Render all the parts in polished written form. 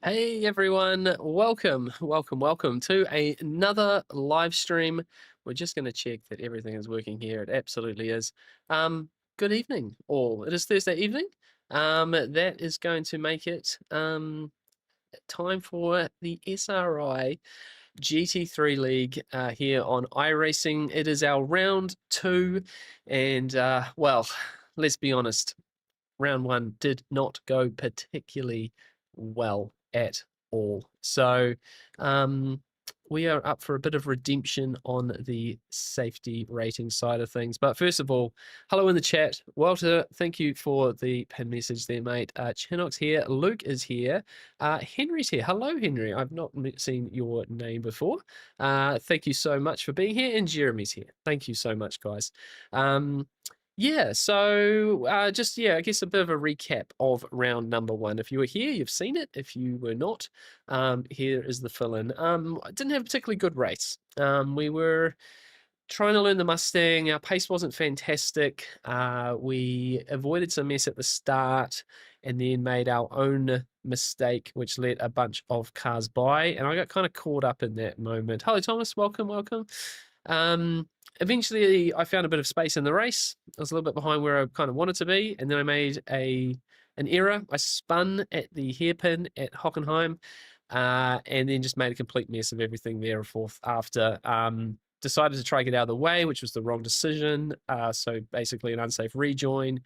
Hey everyone, welcome to another live stream. We're just going to check that everything is working here. It absolutely is. Good evening, all. It is Thursday evening. That is going to make it time for the SRi GT3 League here on iRacing. It is our round 2, and well, let's be honest. Round 1 did not go particularly well at all. So we are up for a bit of redemption on the safety rating side of things. But first of all, hello in the chat. Walter, thank you for the pin message there, mate. Chinox here. Luke is here. Henry's here. Hello, Henry. I've not seen your name before. Thank you so much for being here. And Jeremy's here. Thank you so much, guys. Yeah, so I guess a bit of a recap of round number 1. If you were here, you've seen it. If you were not, here is the fill-in. I didn't have a particularly good race. We were trying to learn the Mustang. Our pace wasn't fantastic. We avoided some mess at the start and then made our own mistake, which let a bunch of cars by. And I got kind of caught up in that moment. Hello, Thomas. Welcome. Eventually, I found a bit of space in the race. I was a little bit behind where I kind of wanted to be, and then I made an error. I spun at the hairpin at Hockenheim, and then just made a complete mess of everything there after. Decided to try to get out of the way, which was the wrong decision. So basically an unsafe rejoin,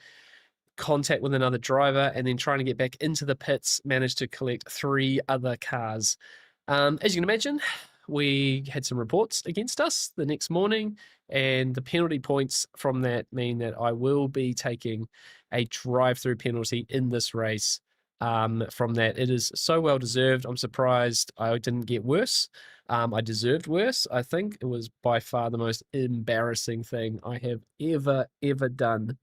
contact with another driver, and then trying to get back into the pits, managed to collect 3 other cars. As you can imagine, we had some reports against us the next morning, and the penalty points from that mean that I will be taking a drive-through penalty in this race. From that, it is so well deserved. I'm surprised I didn't get worse. I deserved worse. I think it was by far the most embarrassing thing I have ever done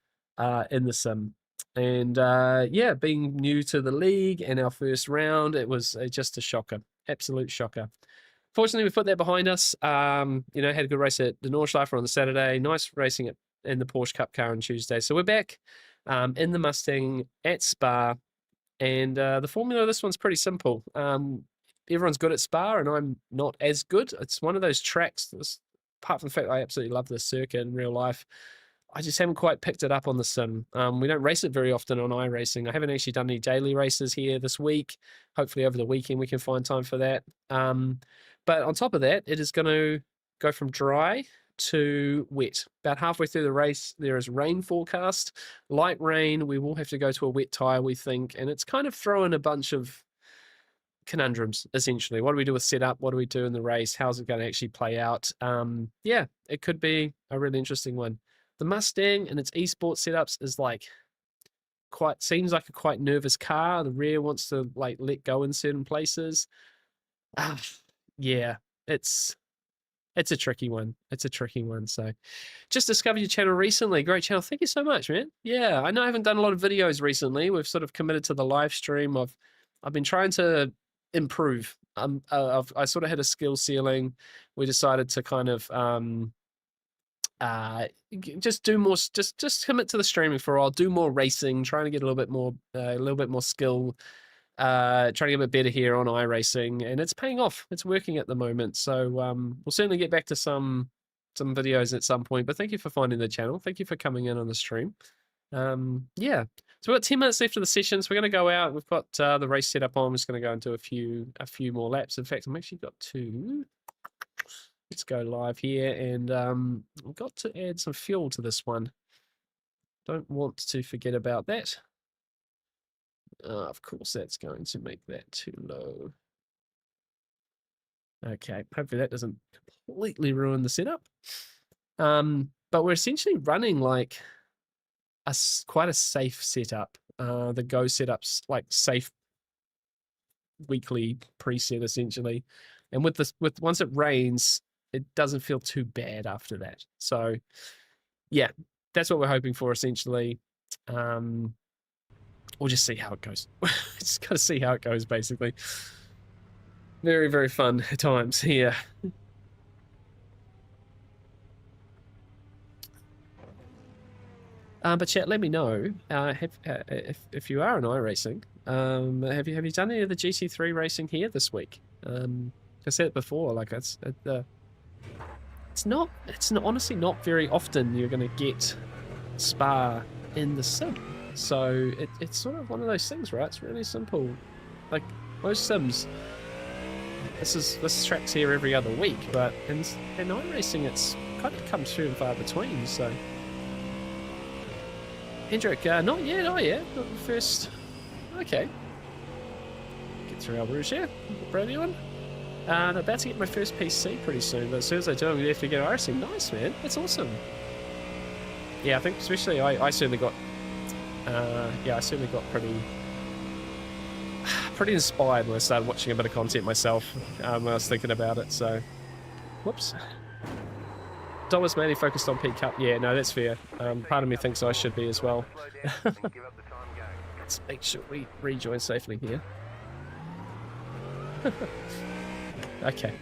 in the sim. And yeah, being new to the league and our first round, it was just a shocker, absolute shocker. Fortunately, we put that behind us. Had a good race at the Nordschleifer on the Saturday. Nice racing in the Porsche Cup car on Tuesday. So we're back in the Mustang at Spa. And the formula of this one's pretty simple. Everyone's good at Spa, and I'm not as good. It's one of those tracks, apart from the fact I absolutely love this circuit in real life, I just haven't quite picked it up on the sim. We don't race it very often on iRacing. I haven't actually done any daily races here this week. Hopefully over the weekend we can find time for that. But on top of that, it is going to go from dry to wet. About halfway through the race, there is rain forecast, light rain. We will have to go to a wet tire, we think, and it's kind of throwing a bunch of conundrums, essentially. What do we do with setup? What do we do in the race? How's it going to actually play out? Yeah, it could be a really interesting one. The Mustang and its esports setups is seems like a quite nervous car. The rear wants to let go in certain places. Yeah, it's a tricky one. So just discovered your channel recently. Great channel. Thank you so much, man. Yeah, I know I haven't done a lot of videos recently. We've sort of committed to the live stream. I've been trying to improve. I sort of hit a skill ceiling. We decided to kind of just do more, just commit to the streaming for a while, do more racing, trying to get a little bit more skill, trying to get a bit better here on iRacing, and it's paying off. It's working at the moment. So we'll certainly get back to some videos at some point, but thank you for finding the channel. Thank you for coming in on the stream. Yeah, so we've got 10 minutes left of the session, so we're going to go out. We've got the race set up on. I'm just going to go into a few more laps. In fact, I'm actually got 2. Let's go live here, and I've got to add some fuel to this one. Don't want to forget about that. Of course, that's going to make that too low. Okay, hopefully that doesn't completely ruin the setup. But we're essentially running like quite a safe setup. The Go setup's like safe weekly preset essentially, and with once it rains, it doesn't feel too bad after that. So yeah, that's what we're hoping for essentially. We'll just see how it goes. Just gotta see how it goes, basically. Very, very fun times here. But chat, let me know if you are in iRacing. Have you done any of the GT3 racing here this week? I said it before, like it's honestly not very often you're going to get Spa in the sim. So it's sort of one of those things, right? It's really simple. Like most sims, this track's here every other week, but in iRacing it's kind of comes few and far between. So Hendrik, not yet. Not the first. Okay. Get through our rouge here. Brand new one. I'm about to get my first PC pretty soon, but as soon as I do, I'm going to have to get iRacing. Nice, man. That's awesome. Yeah, I think especially I certainly got. I certainly got pretty inspired when I started watching a bit of content myself when I was thinking about it. So, whoops. Dom was mainly focused on P Cup. Yeah, no, that's fair. Part of me thinks I should be as well. Let's make sure we rejoin safely here. Okay.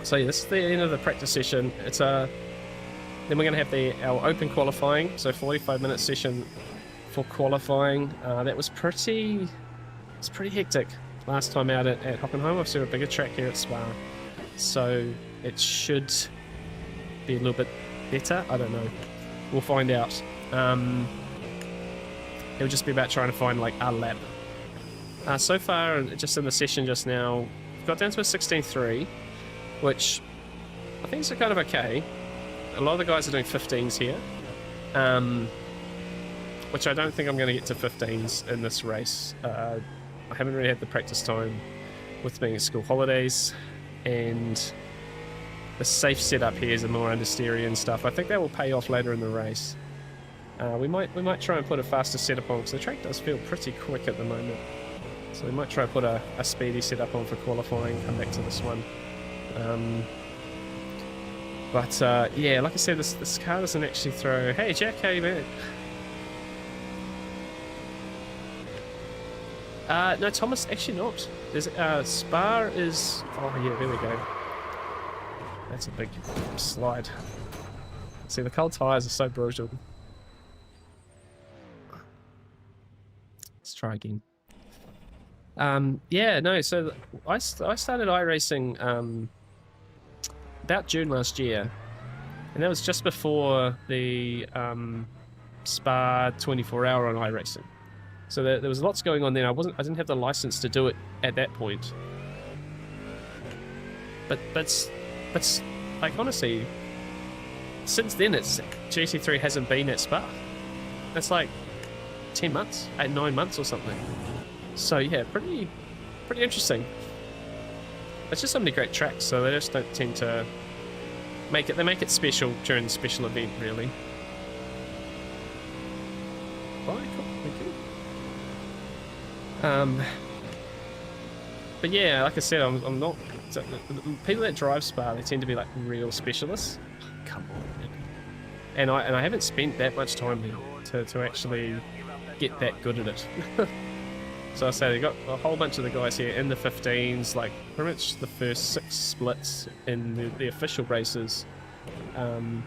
So yeah, this is the end of the practice session. It's then we're going to have our open qualifying. So 45-minute session for qualifying. That was pretty hectic last time out at Hockenheim. I've seen a bigger track here at Spa, so it should be a little bit better. I don't know. We'll find out. It'll just be about trying to find like a lap. So far, just in the session just now, we've got down to a 16.3, which I think is kind of okay. A lot of the guys are doing 15s here, which I don't think I'm going to get to 15s in this race. I haven't really had the practice time with being at school holidays, and the safe setup here is a more understeery and stuff. I think that will pay off later in the race. We might try and put a faster setup on, because the track does feel pretty quick at the moment. So we might try and put a speedy setup on for qualifying, come back to this one. Yeah, like I said, this car doesn't actually throw... Hey Jack, how you been? No, Thomas, actually not. There's Spa is... Oh yeah, there we go. That's a big slide. See, the cold tyres are so brutal. Let's try again. Yeah, no, so I started iRacing about June last year, and that was just before the Spa 24-hour on iRacing. So there was lots going on then. I didn't have the license to do it at that point. But like honestly, since then GT3 hasn't been at Spa. That's like 10 months, 9 months or something. So yeah, pretty interesting. It's just so many great tracks, so they just don't tend to make it. They make it special during the special event, really. Oh, cool, thank you. But yeah, like I said, I'm not. People that drive Spa, they tend to be like real specialists. Come on, man. And I haven't spent that much time there to actually get that good at it. So I say they got a whole bunch of the guys here in the 15s, like pretty much the first 6 splits in the official races, and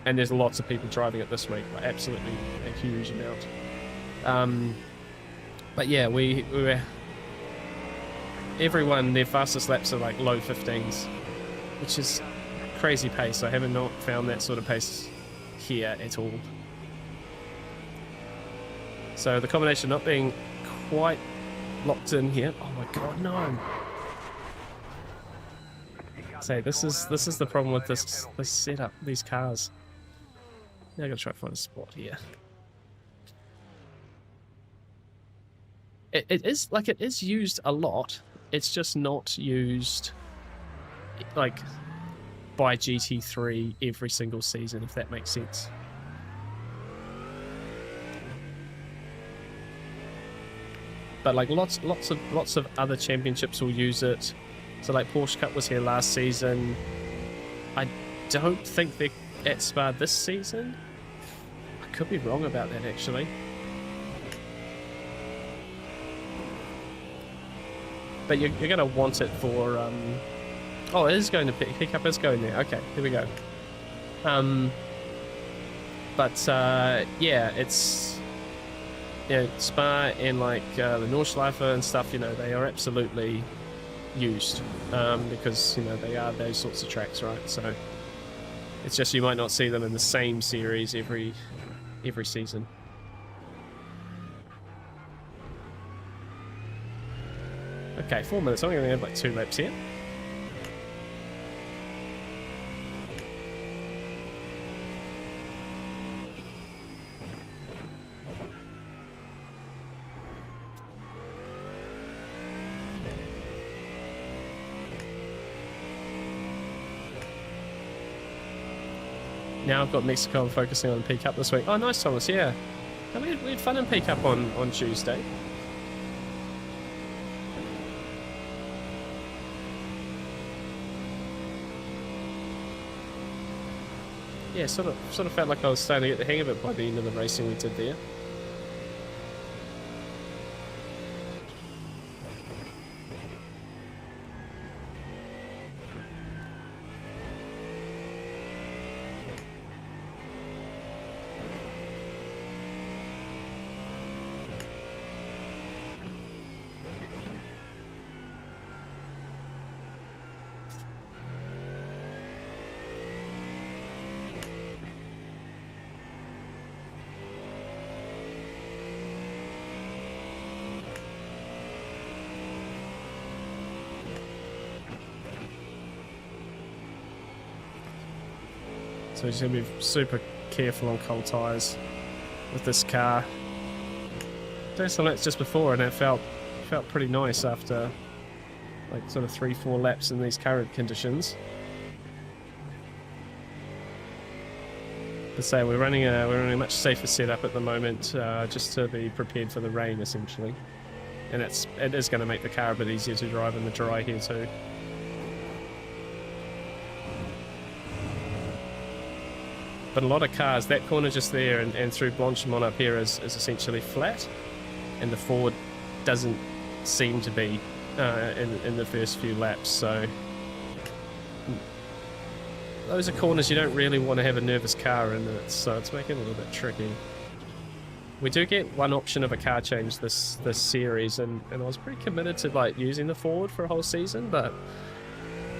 there's lots of people driving it this week, like absolutely a huge amount. But yeah, we were everyone their fastest laps are like low 15s, which is crazy pace. I haven't not found that sort of pace here at all. So the combination not being quite locked in here. Oh my god, no. Say this is the problem with this setup, these cars. Now I gotta try to find a spot here. It is used a lot. It's just not used like by GT3 every single season, if that makes sense. But like lots of other championships will use it. So like Porsche Cup was here last season. I don't think they're at Spa this season. I could be wrong about that actually. But you're going to want it for... Oh, it is going to pick up. Is going there. Okay, here we go. Yeah, it's Spa and like the Nordschleife and stuff, they are absolutely used because, they are those sorts of tracks, right? So it's just you might not see them in the same series every season. Okay, 4 minutes. I'm going to have like 2 laps here. Now I've got Mexico. I'm focusing on P-Cup this week. Oh, nice, Thomas. Yeah. We had fun in P-Cup on Tuesday. Yeah, sort of felt like I was starting to get the hang of it by the end of the racing we did there. So we're just going to be super careful on cold tyres with this car. Doing some laps just before and it felt pretty nice after like sort of 3-4 laps in these current conditions. But say we're running a much safer setup at the moment, just to be prepared for the rain essentially. And it is going to make the car a bit easier to drive in the dry here too. But a lot of cars, that corner just there and through Blanchimont up here is essentially flat, and the Ford doesn't seem to be in the first few laps. So those are corners you don't really want to have a nervous car in it, so it's making it a little bit tricky. We do get one option of a car change this series, and I was pretty committed to like using the Ford for a whole season, but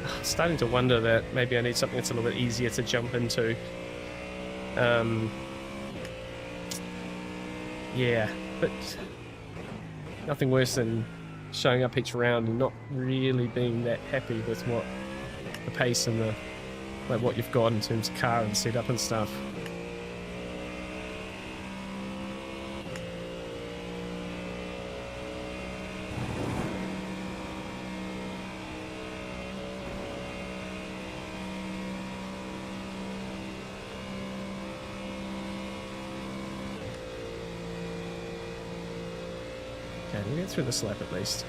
I'm starting to wonder that maybe I need something that's a little bit easier to jump into. Yeah, but nothing worse than showing up each round and not really being that happy with what the pace and the like what you've got in terms of car and setup and stuff. Okay, we'll get through this lap at least.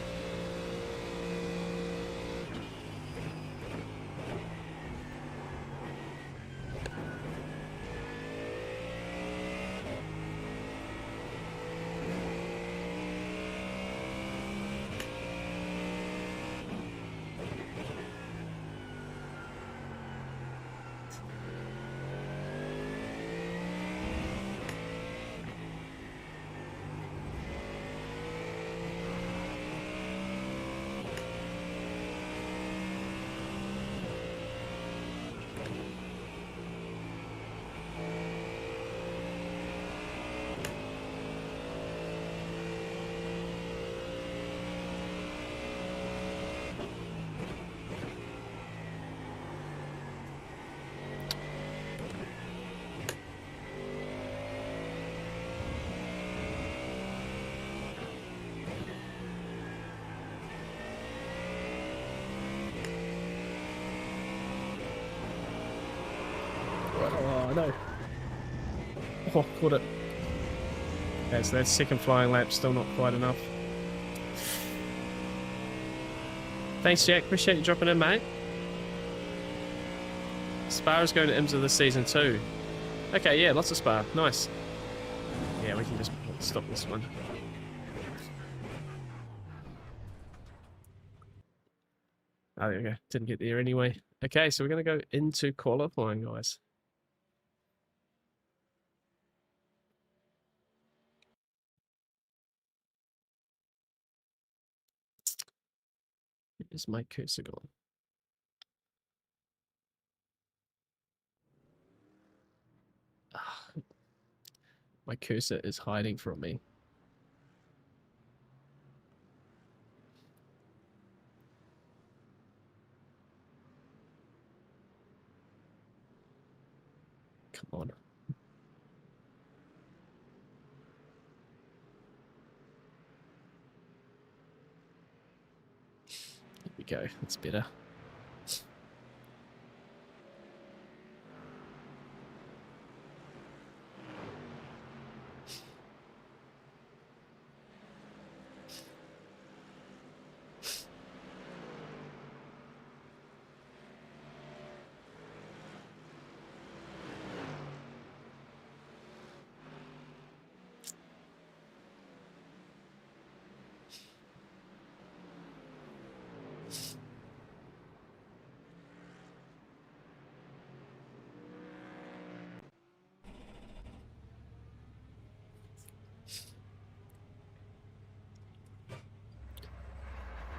Oh no. Oh, caught it. Okay, so that second flying lap, still not quite enough. Thanks, Jack. Appreciate you dropping in, mate. Spa is going to IMSA this season too. Okay, yeah, lots of Spa. Nice. Yeah, we can just stop this one. Oh, there we go. Didn't get there anyway. Okay, so we're going to go into qualifying, guys. Is my cursor gone? Ah, my cursor is hiding from me. Come on. There we go. That's better.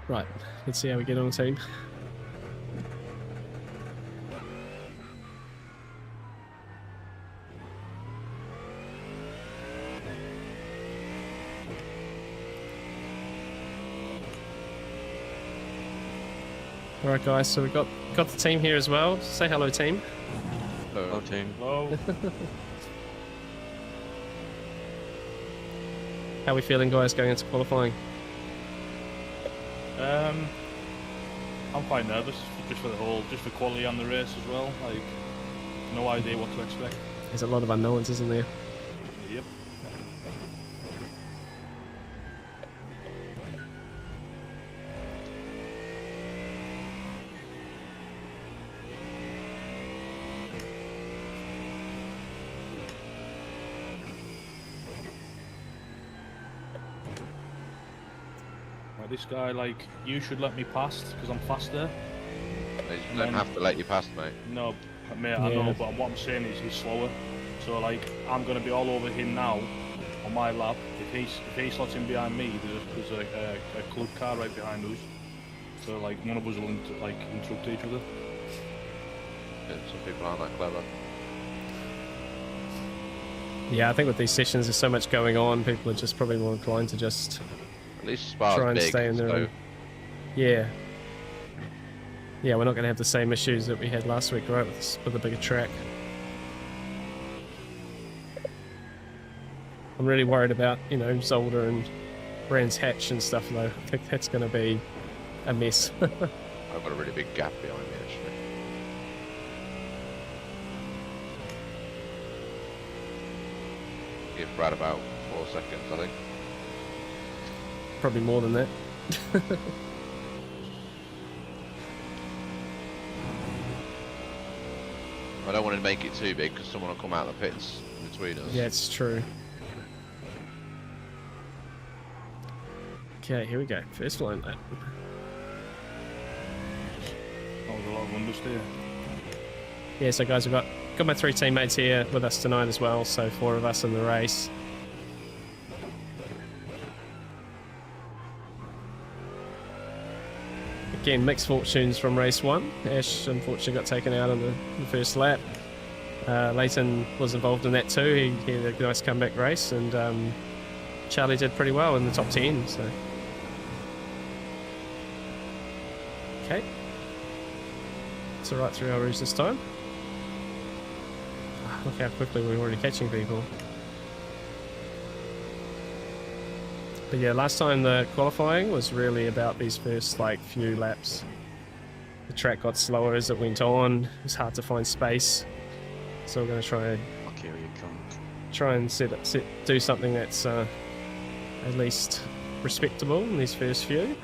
Right, let's see how we get on, team. Alright guys, so we've got the team here as well. Say hello, team. Hello, team. Hello. How are we feeling, guys, going into qualifying? I'm quite nervous just for quality on the race as well. Like, no idea what to expect. There's a lot of unknowns, isn't there? Yep. Right, this guy, like, you should let me past because I'm faster. They don't have to let you past, mate. No, mate, I know, but what I'm saying is he's slower. So, like, I'm going to be all over him now on my lap. If he slots in behind me, there's a club car right behind us. So, like, one of us will interrupt each other. Yeah, some people aren't that clever. Yeah, I think with these sessions there's so much going on, people are just probably more inclined to just At least Spa's try and big, stay in their so own. Yeah. Yeah, we're not going to have the same issues that we had last week, right, with a bigger track. I'm really worried about, you know, Zolder and Brands Hatch and stuff, though. I think that's going to be a mess. I've got a really big gap behind me, actually. Give Brad about 4 seconds, I think. Probably more than that. I don't want to make it too big because someone will come out of the pits between us. Yeah, it's true. Okay, here we go. First line lap. That was a lot of understeer. Yeah, so guys, we've got my 3 teammates here with us tonight as well, so 4 of us in the race. Again, mixed fortunes from race 1. Ash unfortunately got taken out on the first lap. Leighton was involved in that too. He had a nice comeback race, and Charlie did pretty well in the top 10. So, okay, so right through our routes this time. Look how quickly we're already catching people. But yeah, last time the qualifying was really about these first few laps. The track got slower as it went on. It was hard to find space. So we're going to try and do something that's at least respectable in these first few.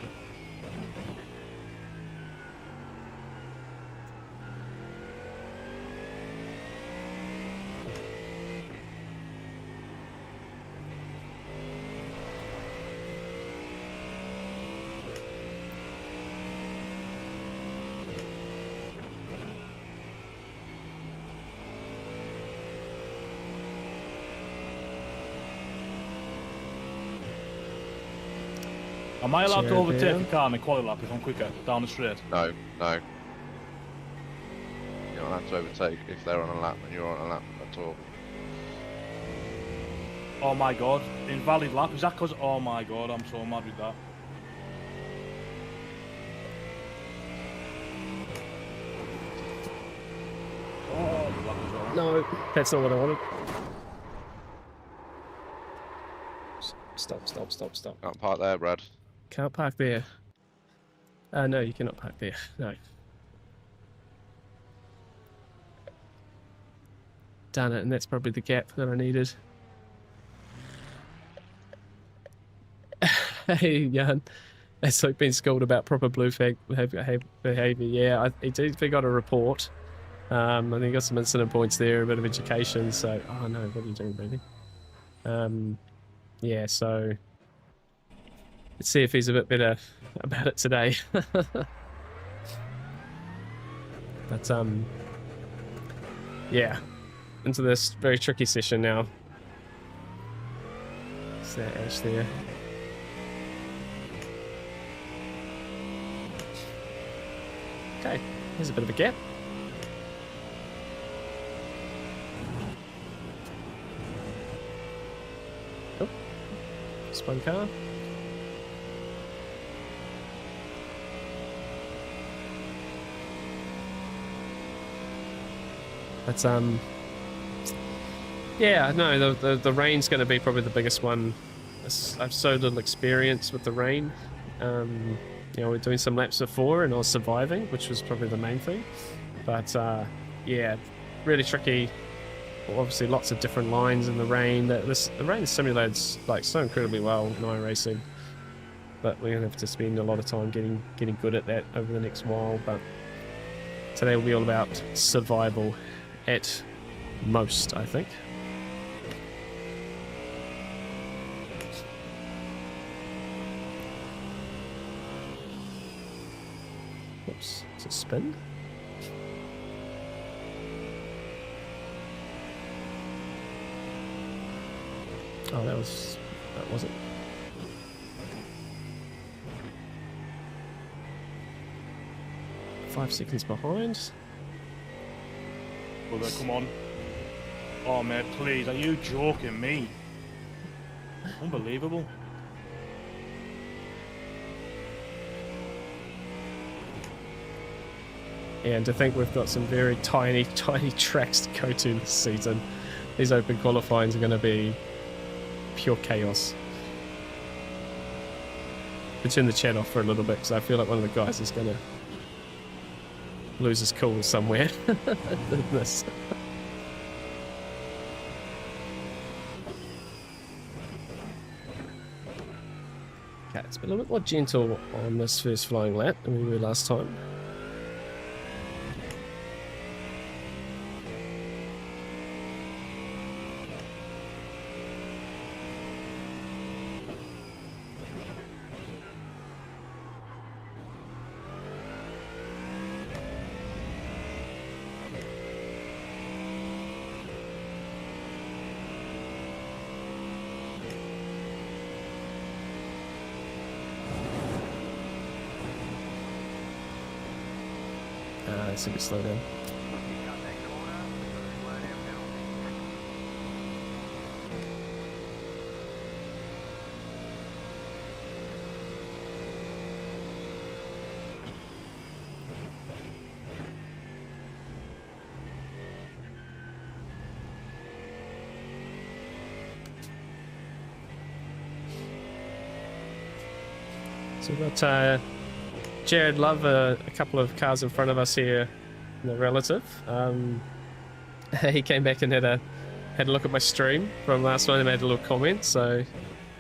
Am I allowed to Jared overtake there. a car in a quali lap if I'm quicker down the straight? No, no. You're not allowed to overtake if they're on a lap and you're on a lap at all. Oh my god, invalid lap. Is that because? Oh my god, I'm so mad with that. Oh, the lap was alright. No, that's not what I wanted. Stop, stop, stop, stop. Can't park there, Brad. Can't park there. No, you cannot park there. No. Done it, and that's probably the gap that I needed. Hey, Jan. That's like being schooled about proper blue flag behaviour. Yeah, he did. We got a report. I think he got some incident points there, a bit of education. So, oh no, what are you doing, baby? Yeah, so let's see if he's a bit better about it today. But yeah, into this very tricky session now. Is that Ash there? Okay, here's a bit of a gap. Oh, spun car. That's yeah, no, the rain's going to be probably the biggest one. I've so little experience with the rain. You know, we're doing some laps before and I was surviving, which was probably the main thing. But yeah, really tricky. Well, obviously, lots of different lines in the rain. The rain simulates like so incredibly well in iRacing, but we're gonna have to spend a lot of time getting good at that over the next while. But today will be all about survival, at most, I think. Oops, it's a spin. Oh, that wasn't. 5 seconds behind. Brother, come on. Oh mate, please, are you joking me? Unbelievable. And to think we've got some very tiny tracks to go to this season. These open qualifyings are going to be pure chaos. But turn the chat off for a little bit because I feel like one of the guys is going to lose his cool somewhere. in this. Okay, it's been a little bit more gentle on this first flying lap than we were last time. It's a bit slow down. So we've got Jared Love, a couple of cars in front of us here, the relative. He came back and had a look at my stream from last night and made a little comment. So,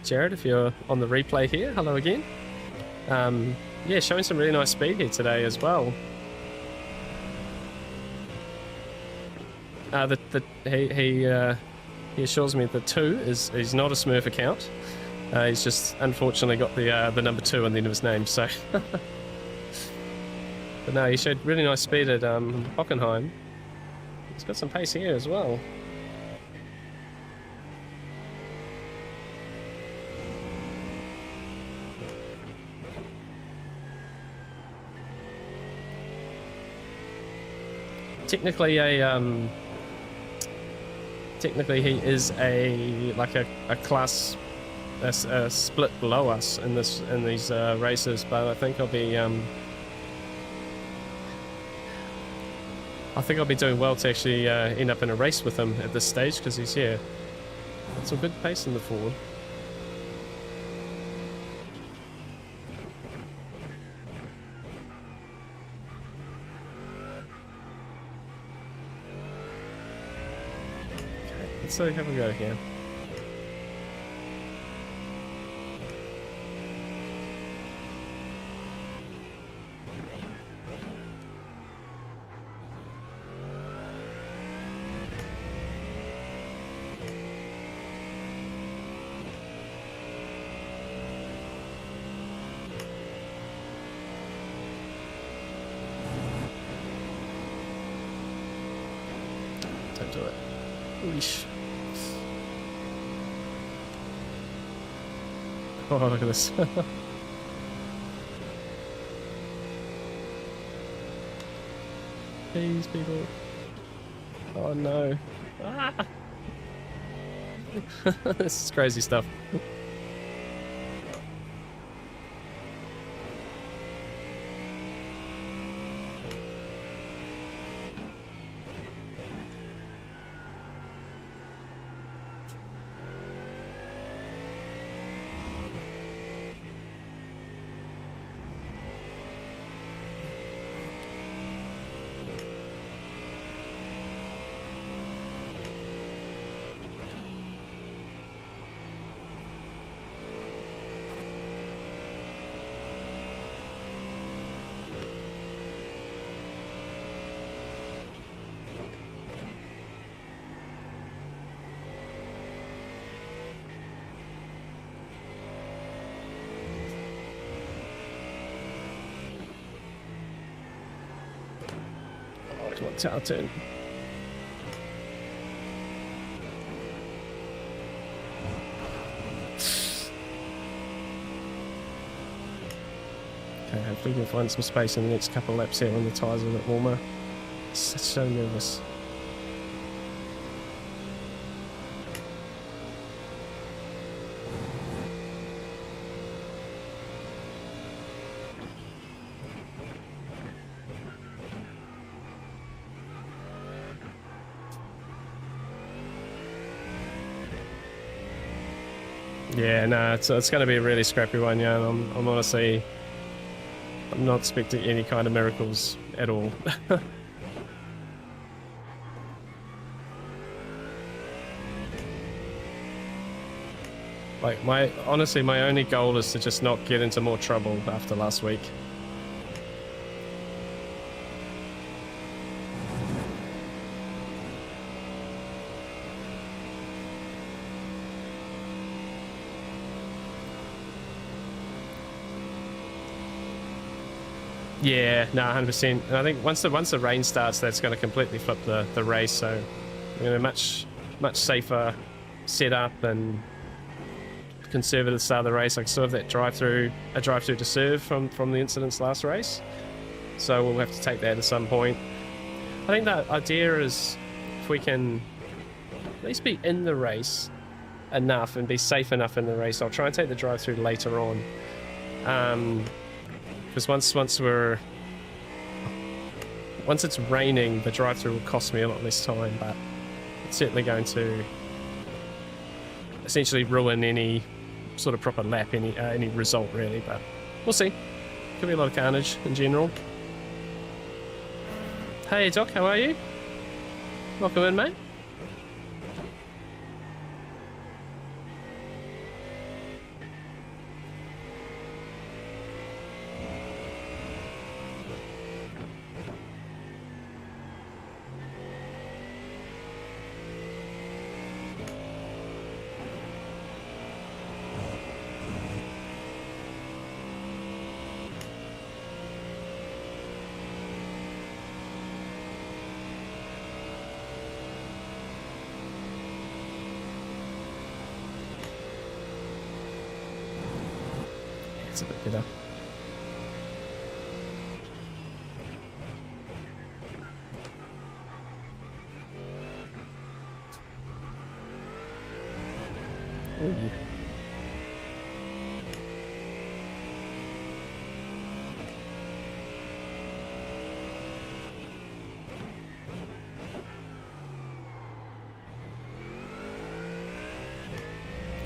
Jared, if you're on the replay here, hello again. Yeah, showing some really nice speed here today as well. He assures me the 2 is not a Smurf account. He's just unfortunately got the number 2 on the end of his name. So. But no, he showed really nice speed at Hockenheim. He's got some pace here as well. technically technically he is a class a split below us in these races, but I think I'll be doing well to actually end up in a race with him at this stage, because he's here. Some good pace in the Ford. Okay, let's see, have a go here. Don't do it. Oosh. Oh, look at this. Please, people. Oh no. Ah! This is crazy stuff. Come on, tower turn. Okay, hopefully we can find some space in the next couple of laps here when the tyres are a bit warmer. So nervous. Yeah, no, it's going to be a really scrappy one, yeah. I'm honestly, I'm not expecting any kind of miracles at all. Like, honestly, my only goal is to just not get into more trouble after last week. Yeah, no, 100%. And I think once the rain starts, that's going to completely flip the race. So we're going to much safer setup and conservative start of the race. I still have that a drive-through to serve from the incidents last race. So we'll have to take that at some point. I think the idea is if we can at least be in the race enough and be safe enough in the race, I'll try and take the drive-through later on. Because once it's raining, the drive-through will cost me a lot less time, but it's certainly going to essentially ruin any sort of proper lap, any result really. But we'll see. Could be a lot of carnage in general. Hey Doc, how are you? Welcome in, mate. It's a bit better. Ooh.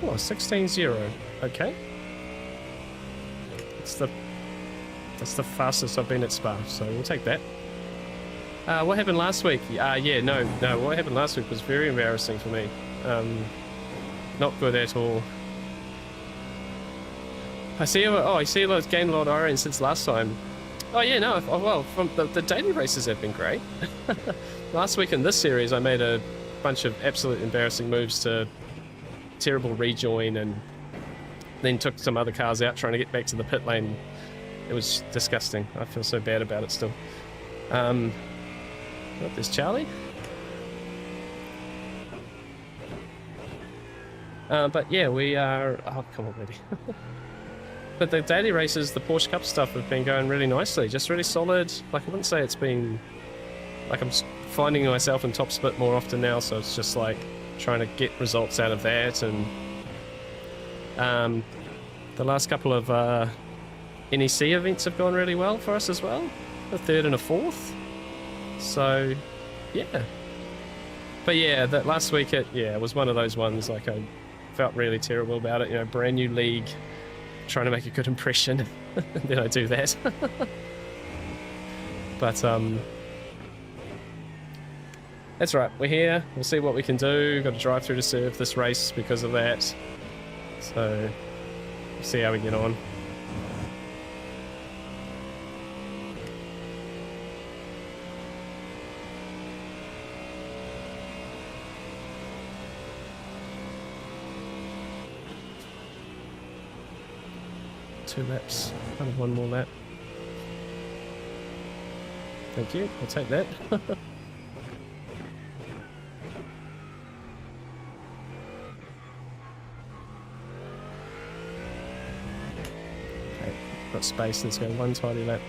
Oh, 16-0. Okay. That's the fastest I've been at Spa, so we'll take that. What happened last week? Yeah, no. What happened last week was very embarrassing for me. Not good at all. I see I've gained a lot of iron since last time. Oh yeah, no. Well, from the daily races have been great. Last week in this series, I made a bunch of absolute embarrassing moves to terrible rejoin, and then took some other cars out trying to get back to the pit lane. It was disgusting. I feel so bad about it still. What, there's Charlie? But yeah, we are... Oh, come on, buddy. But the daily races, the Porsche Cup stuff have been going really nicely. Just really solid. Like, I wouldn't say it's been... Like, I'm finding myself in top split more often now, so it's just like trying to get results out of that. And the last couple of NEC events have gone really well for us as well. A third and a fourth. So, yeah. But yeah, that last week, it was one of those ones, like, I felt really terrible about it. You know, brand new league, trying to make a good impression, and then I do that. But, that's right, we're here. We'll see what we can do. Got to drive through to serve this race because of that. So, we'll see how we get on. Two laps, kind of one more lap. Thank you, I'll take that. Okay, got space, let's go one tidy lap.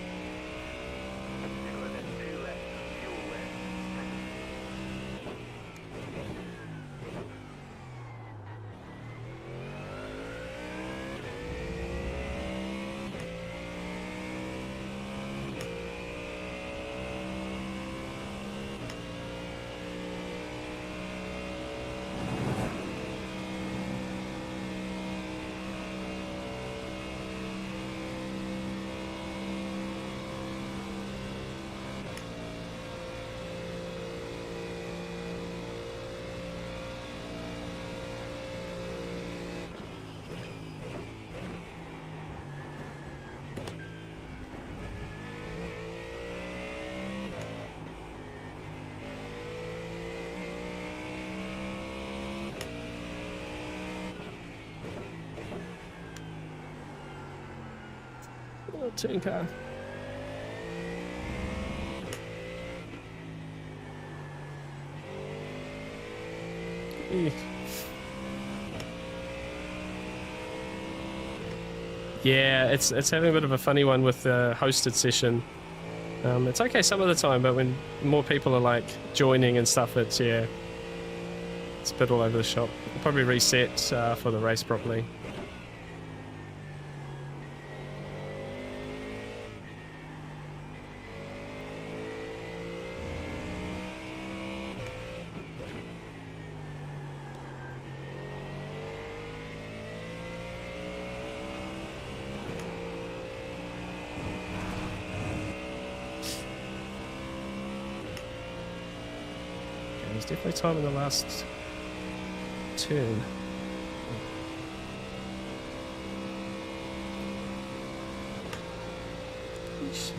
Turn car. Yeah, it's having a bit of a funny one with the hosted session. It's okay some of the time, but when more people are like joining and stuff, it's a bit all over the shop. I'll probably reset for the race properly. There's definitely time in the last turn. Eesh.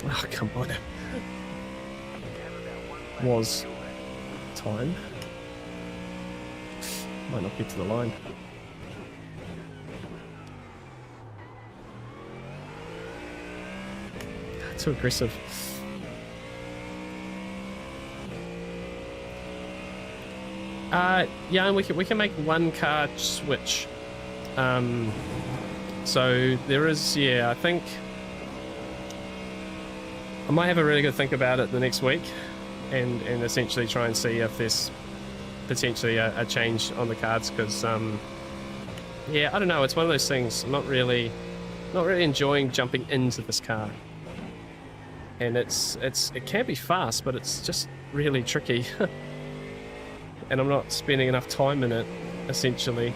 Oh, come on. Was time. Might not get to the line. Too aggressive. Yeah, and we can make one car switch. So there is, yeah, I think I might have a really good think about it the next week and essentially try and see if there's potentially a change on the cards, because yeah, I don't know, it's one of those things. I'm not really enjoying jumping into this car, and it can be fast, but it's just really tricky and I'm not spending enough time in it essentially.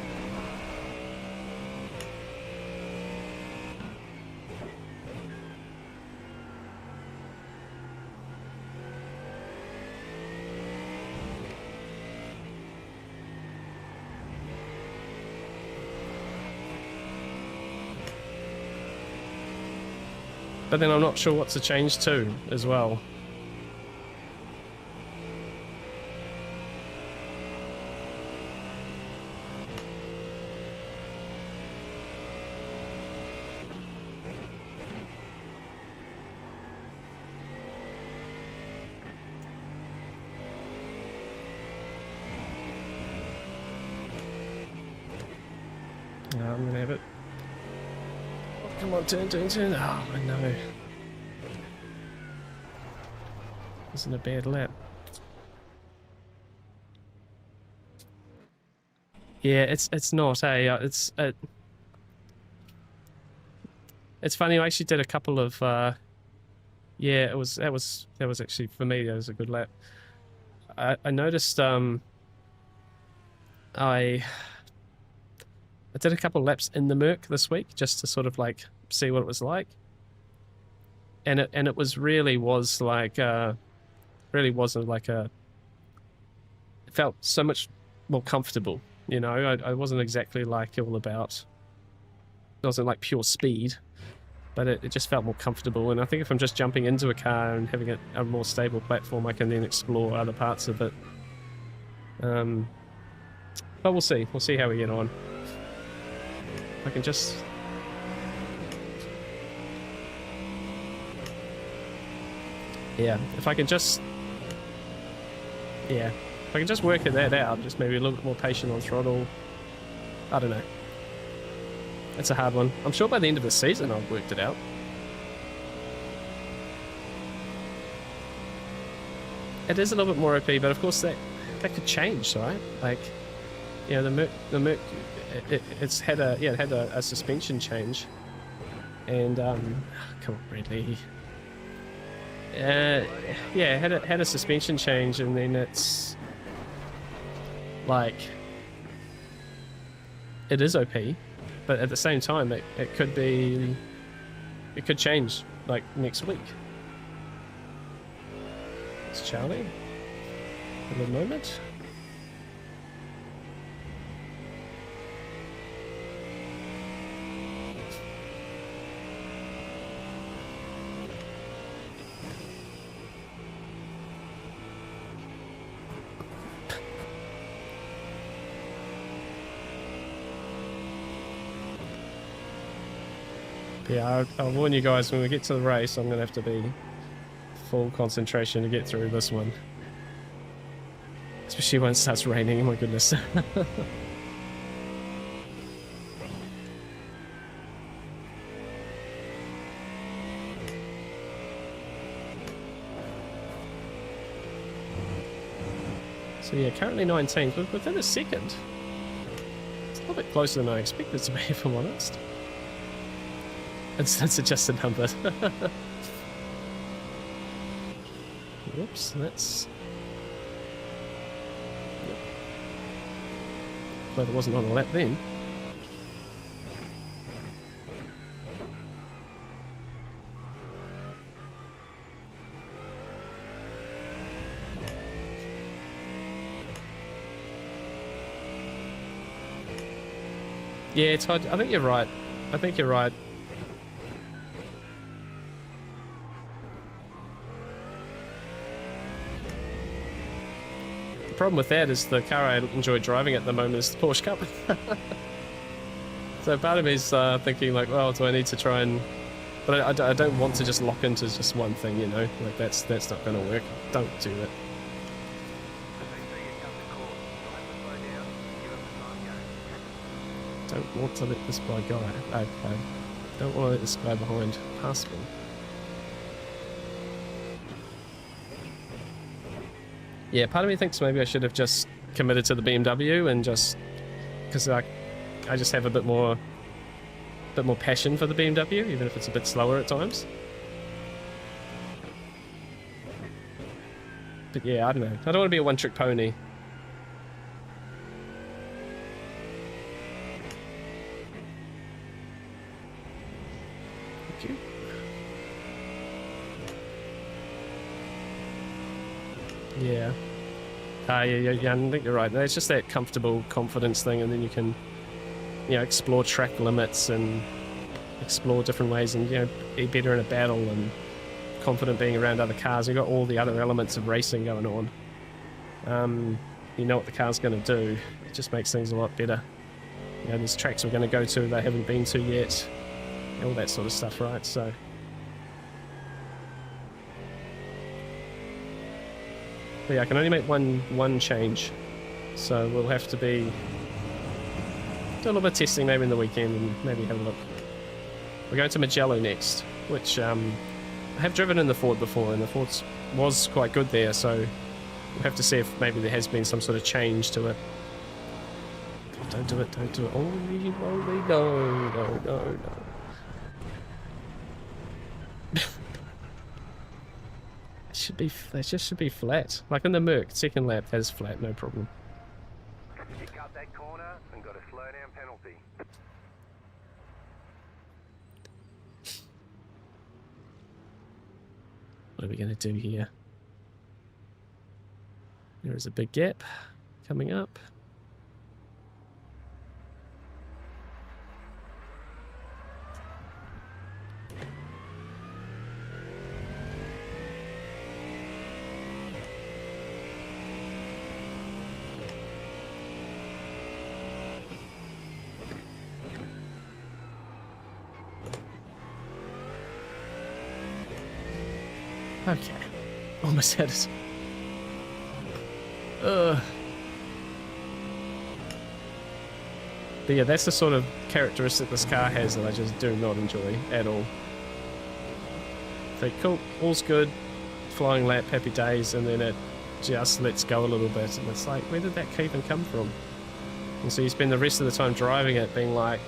But then I'm not sure what to change to as well. I'm gonna have it. Come on, turn. Oh, I know. Isn't a bad lap. Yeah, it's not, hey. It's funny. I actually did a couple of. Yeah, that was actually, for me, that was a good lap. I noticed. I did a couple of laps in the Merc this week just to sort of like see what it was like, and it was really like really wasn't like a. It felt so much more comfortable, you know. I wasn't exactly like all about. It wasn't like pure speed, but it just felt more comfortable. And I think if I'm just jumping into a car and having a more stable platform, I can then explore other parts of it. But we'll see. We'll see how we get on. I can just. Yeah, if I can just. Yeah, if I can just work that out, just maybe a little bit more patient on throttle. I don't know. It's a hard one. I'm sure by the end of the season I've worked it out. It is a little bit more OP, but of course that could change, right? Like, you know, the Merc, it's had a suspension change, and come on, Bradley. Yeah, had a suspension change, and then it's like it is OP, but at the same time it could change like next week. It's Charlie for the moment. Yeah, I'll warn you guys, when we get to the race, I'm going to have to be full concentration to get through this one. Especially when it starts raining, oh my goodness. So yeah, currently 19th, but within a second. It's a little bit closer than I expected to be, if I'm honest. That's just a number. Whoops, that's... Yep. Glad it wasn't on a lap then. Yeah, it's hard. I think you're right. I think you're right. The problem with that is the car I enjoy driving at the moment is the Porsche Cup. So part of me is thinking like, well, do I need to try and... But I don't want to just lock into just one thing, you know? Like that's not going to work. Don't do it. want to let this guy go. I don't want to let this guy behind pass me. Yeah, part of me thinks maybe I should have just committed to the BMW and just because I just have a bit more passion for the BMW, even if it's a bit slower at times. But yeah, I don't know. I don't want to be a one-trick pony. Thank you. Yeah. Yeah, I think you're right. It's just that comfortable confidence thing, and then you can, you know, explore track limits and explore different ways and, you know, be better in a battle and confident being around other cars. You've got all the other elements of racing going on. You know what the car's going to do. It just makes things a lot better. You know, there's tracks we're going to go to they haven't been to yet. All that sort of stuff, right? So... But yeah, I can only make one change, so we'll have to do a little bit of testing maybe in the weekend and maybe have a look. We're going to Mugello next, which I have driven in the Ford before, and the Ford was quite good there, so we'll have to see if maybe there has been some sort of change to it. Don't do it, don't do it. Only, no. It just should be flat. Like in the Merc, second lap has flat, no problem. You cut that corner and got a slow down penalty. What are we going to do here? There is a big gap coming up. Okay, almost had it. But yeah, that's the sort of characteristic this car has that I just do not enjoy at all. Think, cool, all's good, flying lap, happy days, and then it just lets go a little bit, and it's like, where did that even come from? And so you spend the rest of the time driving it being like,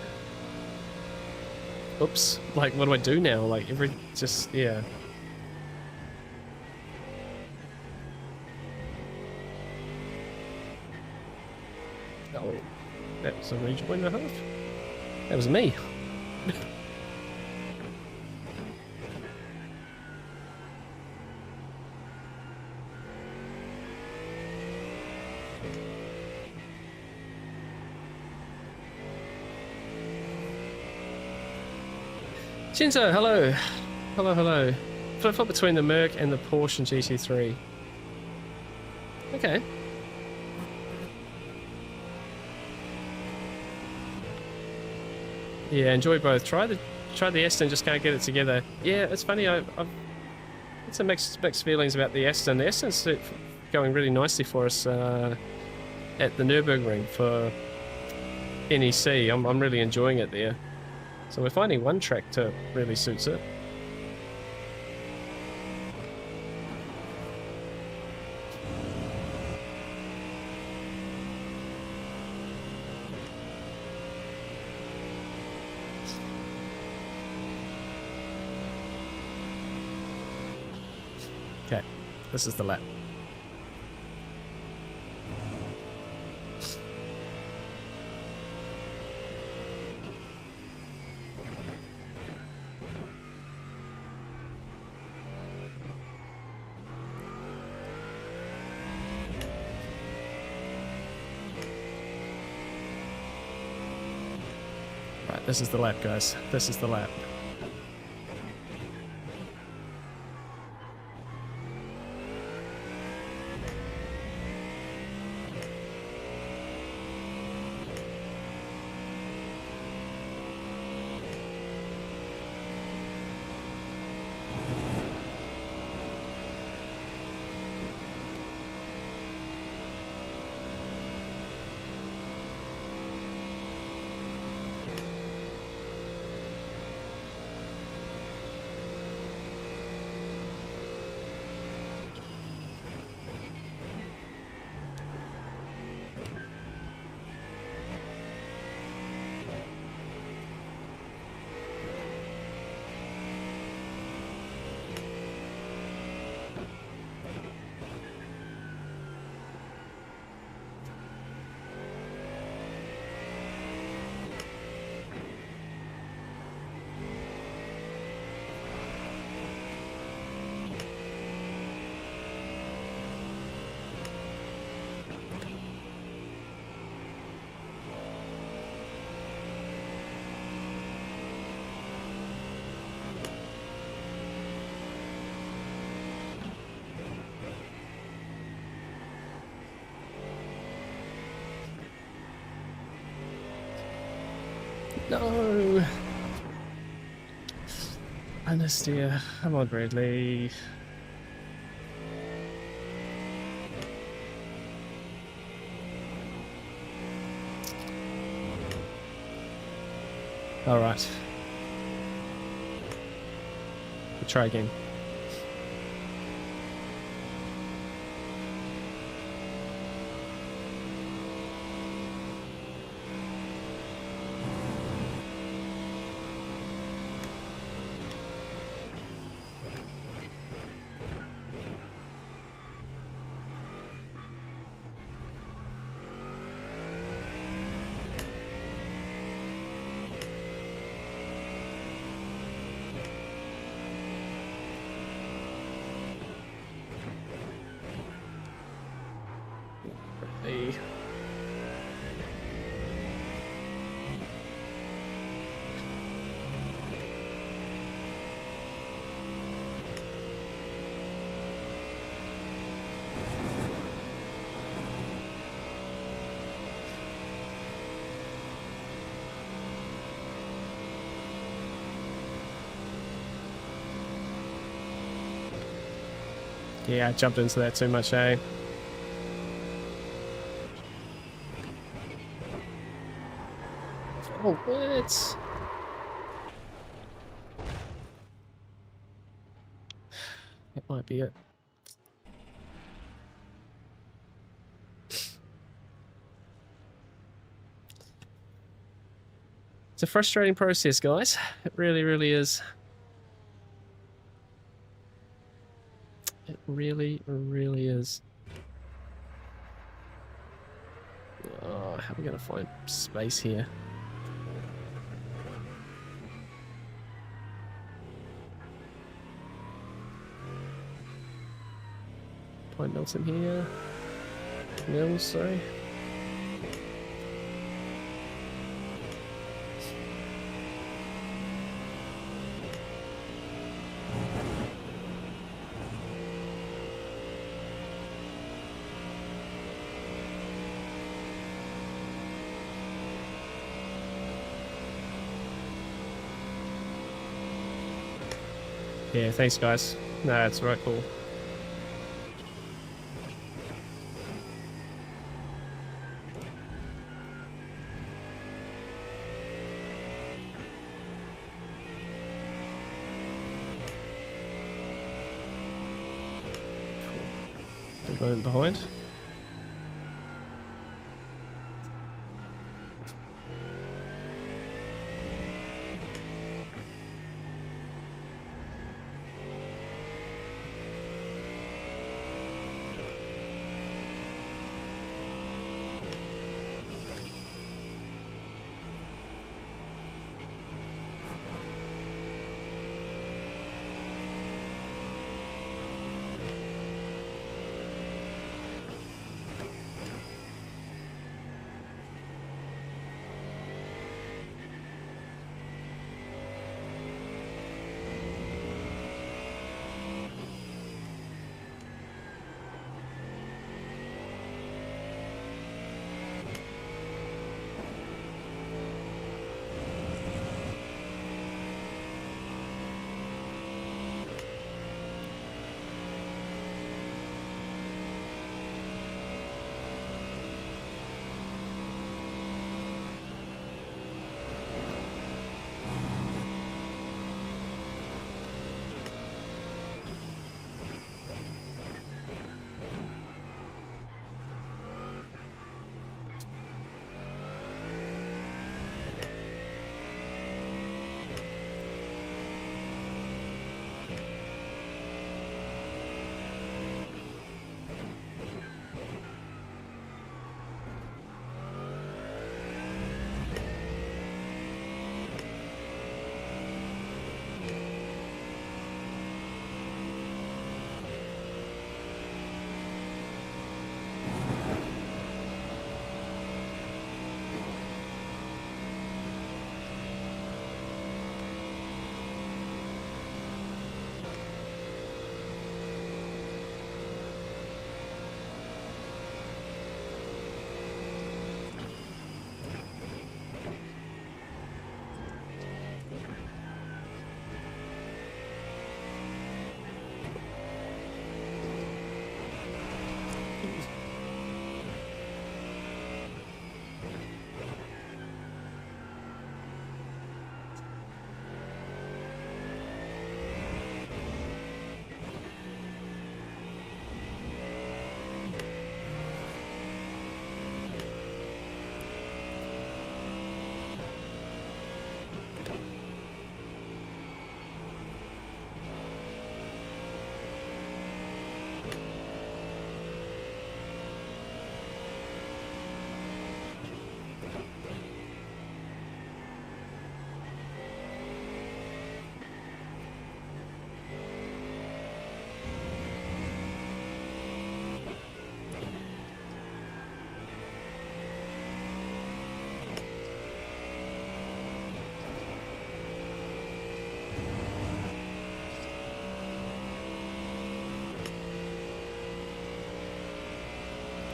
oops, like what do I do now? Like yeah. Oh, that was a rejoin and a half. That was me. Shinzo, hello. Hello. Flip-flop between the Merc and the Porsche and GT3. Okay. Yeah, enjoy both. Try the Aston, just can't get it together. Yeah, it's funny. I've it's a mixed feelings about the Aston. The Aston's going really nicely for us at the Nürburgring for NEC. I'm really enjoying it there. So we're finding one track that really suits it. Okay, this is the lap. Right, this is the lap, guys. This is the lap. No! Understeer. Come on, Bradley. Alright. We'll try again. Bradley. Yeah, I jumped into that too much, eh? Oh, what? That might be it. It's a frustrating process, guys. It really, really is. It really, really is. Oh, how are we going to find space here? Pine Milton here. Mills, sorry. Yeah, thanks guys. No, that's right, cool. Cool. Going behind.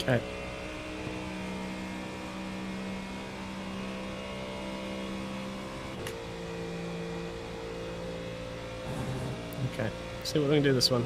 Okay. Okay. See what we can do this one.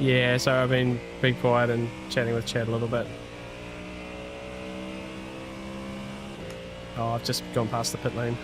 Yeah, so I've been quiet and chatting with Chad a little bit. Oh, I've just gone past the pit lane.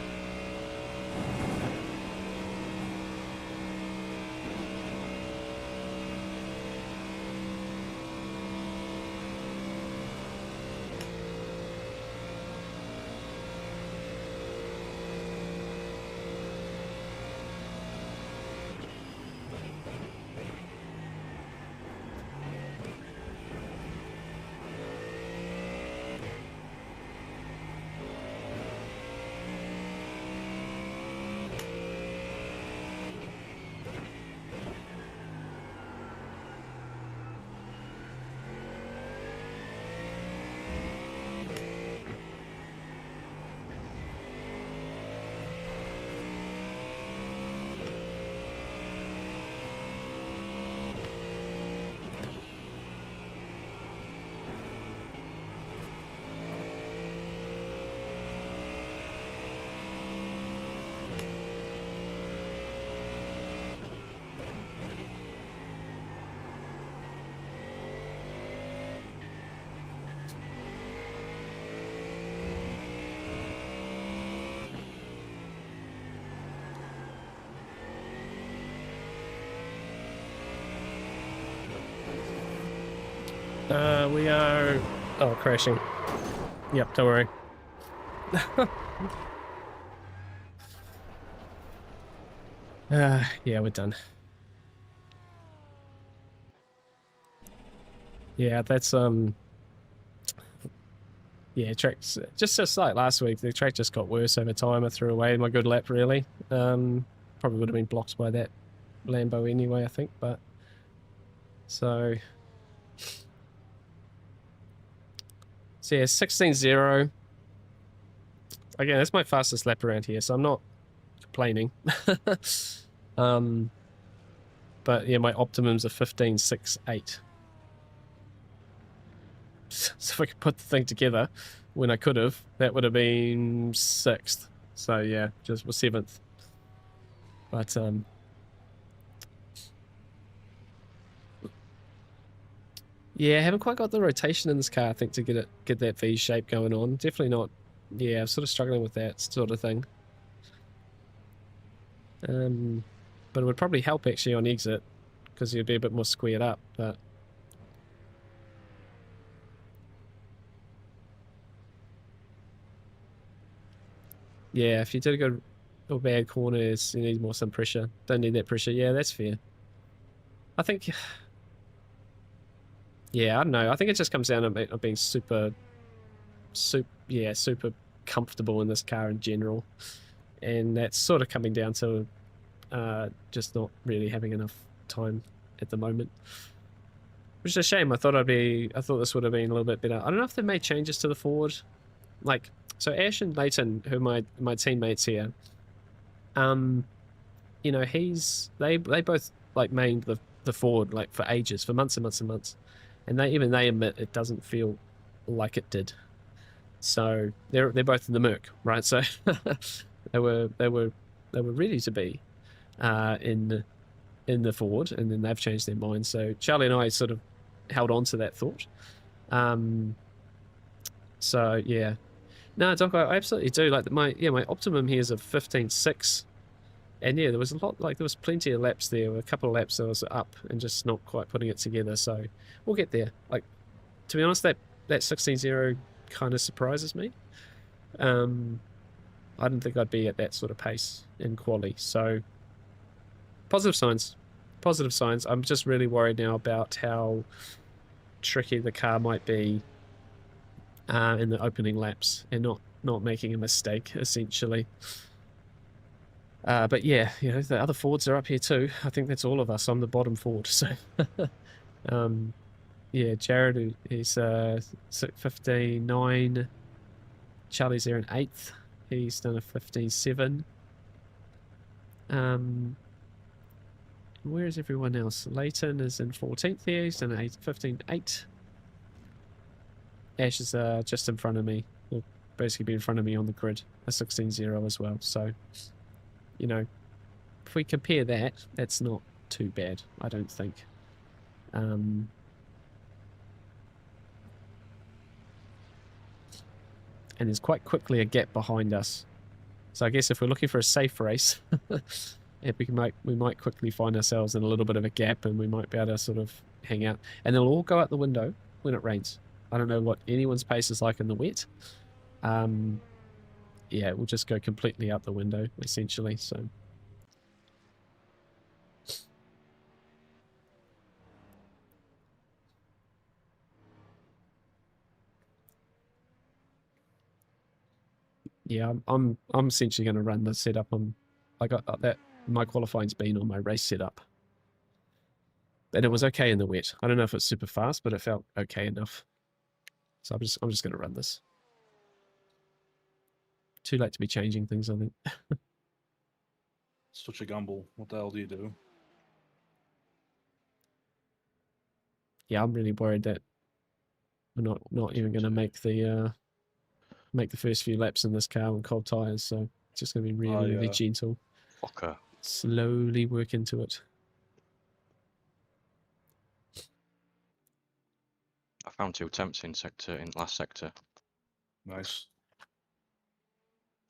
We are... Oh, crashing. Yep, don't worry. Yeah, we're done. Yeah, that's, yeah, track's... Just like last week, the track just got worse over time. I threw away my good lap, really. Probably would have been blocked by that Lambo anyway, I think, but... So yeah, 16.0. Again, that's my fastest lap around here, so I'm not complaining. But yeah, my optimums are 15.68. So if I could put the thing together when I could have, that would have been 6th. So yeah, just was 7th. But yeah, I haven't quite got the rotation in this car, I think, to get that V shape going on. Definitely not. Yeah, I'm sort of struggling with that sort of thing. But it would probably help actually on exit, because you'd be a bit more squared up, but... Yeah, if you did a good or bad corners, you need some pressure. Don't need that pressure. Yeah, that's fair. I think... Yeah, I don't know. I think it just comes down to being super comfortable in this car in general. And that's sort of coming down to just not really having enough time at the moment. Which is a shame. I thought this would have been a little bit better. I don't know if they made changes to the Ford. Like, so Ash and Leighton, who are my teammates here, you know, they both like mained the Ford like for ages, for months and months and months. And they admit it doesn't feel like it did. So they're both in the Merc, right? So they were ready to be in the Ford, and then they've changed their mind. So Charlie and I sort of held on to that thought. So yeah, no, Doc, I absolutely do. Like my optimum here is a 15.6, and yeah, there was a lot. Like there was plenty of laps there. A couple of laps I was up and just not quite putting it together. So we'll get there. Like, to be honest, that 16.0 kind of surprises me. I didn't think I'd be at that sort of pace in quali. So positive signs. Positive signs. I'm just really worried now about how tricky the car might be in the opening laps, and not making a mistake, essentially. But yeah, you know, the other Fords are up here too. I think that's all of us. I'm the bottom Ford, so yeah, Jared is 15.9. Charlie's there in 8th. He's done a 15.7. Where is everyone else? Leighton is in 14th here. He's done an 15.8. Ash is just in front of me. Will basically be in front of me on the grid. A 16.0 as well. So, you know, if we compare that, that's not too bad, I don't think. And there's quite quickly a gap behind us. So I guess if we're looking for a safe race, we might quickly find ourselves in a little bit of a gap, and we might be able to sort of hang out. And they'll all go out the window when it rains. I don't know what anyone's pace is like in the wet. Yeah, we'll just go completely out the window, essentially. So yeah, I'm essentially going to run the setup. I got that. My qualifying's been on my race setup, and it was okay in the wet. I don't know if it's super fast, but it felt okay enough. So I'm just going to run this. Too late to be changing things, I think. Such a gamble. What the hell do you do? Yeah, I'm really worried that we're not even going to make the first few laps in this car on cold tires. So it's just going to be really, really gentle. Fucker. Slowly work into it. I found 2 attempts in last sector. Nice.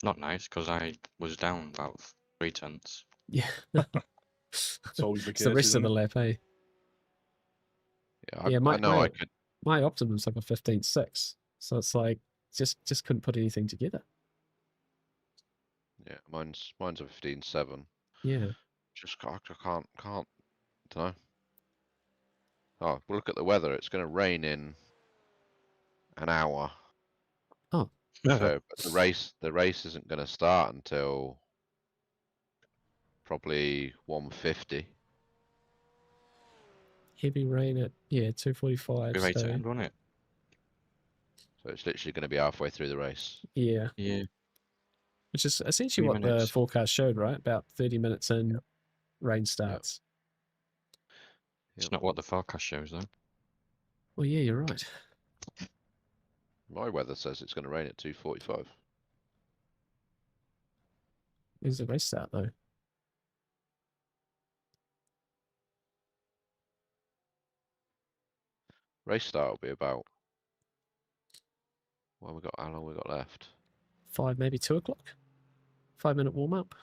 Not nice, because I was down about 3 tenths. Yeah. It's always the It's case. the rest of isn't the it? lap, eh? Yeah, Yeah, I know I could. my Optimum's like a 15.6, so it's like just couldn't put anything together. Yeah, mine's a 15.7. Yeah. Just I can't. Don't know. Oh, well, look at the weather. It's going to rain in an hour. Oh. So but the race isn't going to start until probably 1:50. Heavy rain at 2:45. Be right to So end, won't it? So it's literally going to be halfway through the race. yeah, Yeah. which is essentially 3 what the minutes. forecast showed, right? About 30 minutes in, rain starts. It's Yep. not what the forecast shows, though. Well, yeah, you're right. My weather says it's going to rain at 2:45. When's the race start though? Race start will be about. How long we got left? 5, maybe 2 o'clock. 5-minute warm up.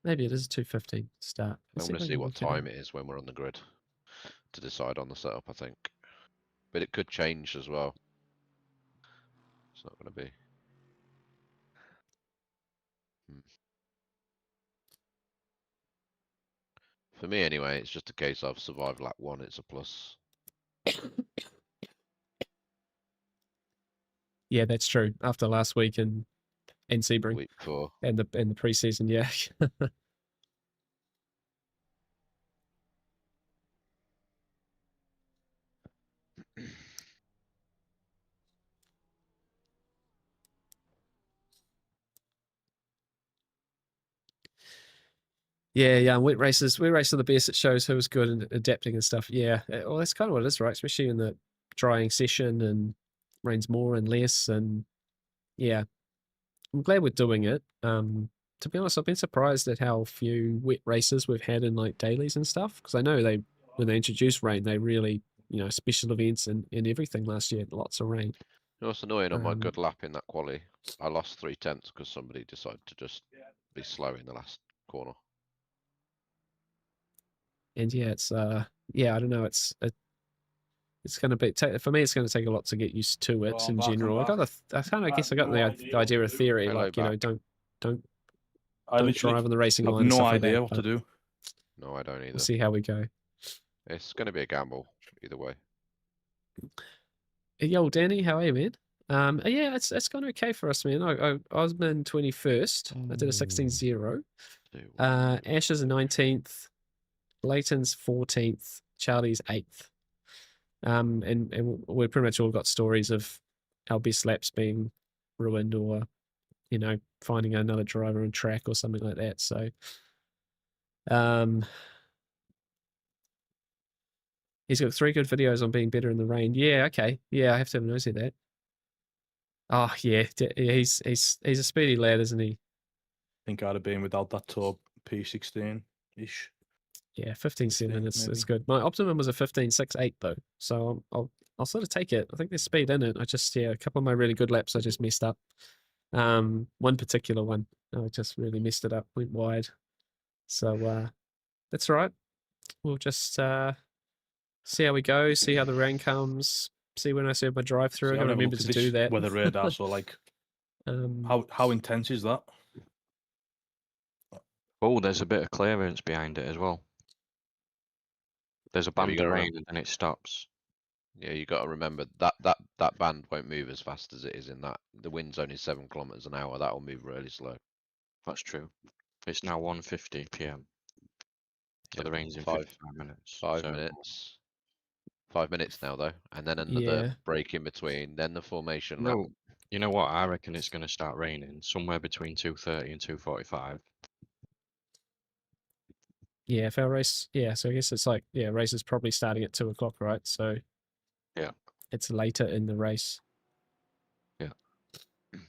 Maybe it is a 2:15 start. I'm going to see what time it is when we're on the grid to decide on the setup, I think. But it could change as well. It's not going to be. For me, anyway, it's just a case I've survived lap 1. It's a plus. Yeah, that's true. After last week in Sebring Week 4. and the preseason, yeah. Yeah, wet races are the best. It shows who was good and adapting and stuff. Yeah, well, that's kind of what it is, right? Especially in the drying session and rains more and less. And yeah, I'm glad we're doing it. To be honest, I've been surprised at how few wet races we've had in like dailies and stuff. Because I know when they introduced rain, they really, special events and everything last year, lots of rain. You know what's annoying on my good lap in that quali? I lost 3 tenths because somebody decided to just be slow in the last corner. And yeah, it's I don't know, it's going to be for me. It's going to take a lot to get used to it in general. I got the idea of theory, Hello, like don't I drive on the racing line. have and no stuff like idea that, what to but do. No, I don't either. We'll see how we go. It's going to be a gamble either way. Yo, Danny, how are you, man? Yeah, it's gone okay for us, man. I was in 21st. I did a 16-0. 2-1. Ash is a 19th. Leighton's 14th. Charlie's 8th. And we pretty much all got stories of our best laps being ruined, or finding another driver on track or something like that. So, he's got 3 good videos on being better in the rain. Yeah, okay. Yeah, I have to have a nosy at that. Oh yeah, he's a speedy lad, isn't he? think I'd have been without that top P16-ish. Yeah, 15.7. It's maybe. good. My optimum was a 15.68 though, so I'll sort of take it. I think there's speed in it. A couple of my really good laps I just messed up. One particular one I just really messed it up. Went wide. So that's all right. We'll just see how we go. See how the rain comes. See when I serve my drive-through. I See, gotta I've never remember looked to at do this that. weather radar, so like, how intense is that? Oh, there's a bit of clearance behind it as well. There's a Yeah, but band you of gotta rain and then it stops. Yeah, you got to remember that band won't move as fast as it is in that. The wind's only 7 kilometers an hour. That'll move really slow. That's true. It's now 1:50 p.m. So Yeah, the rain's in 5 55 minutes. 5 so minutes. 5 minutes now though, and then another Yeah. break in between. Then the formation lap. No, you know what? I reckon it's going to start raining somewhere between 2:30 and 2:45. Yeah, if our race, so I guess it's like, race is probably starting at 2 o'clock, right? So Yeah. it's later in the race. Yeah.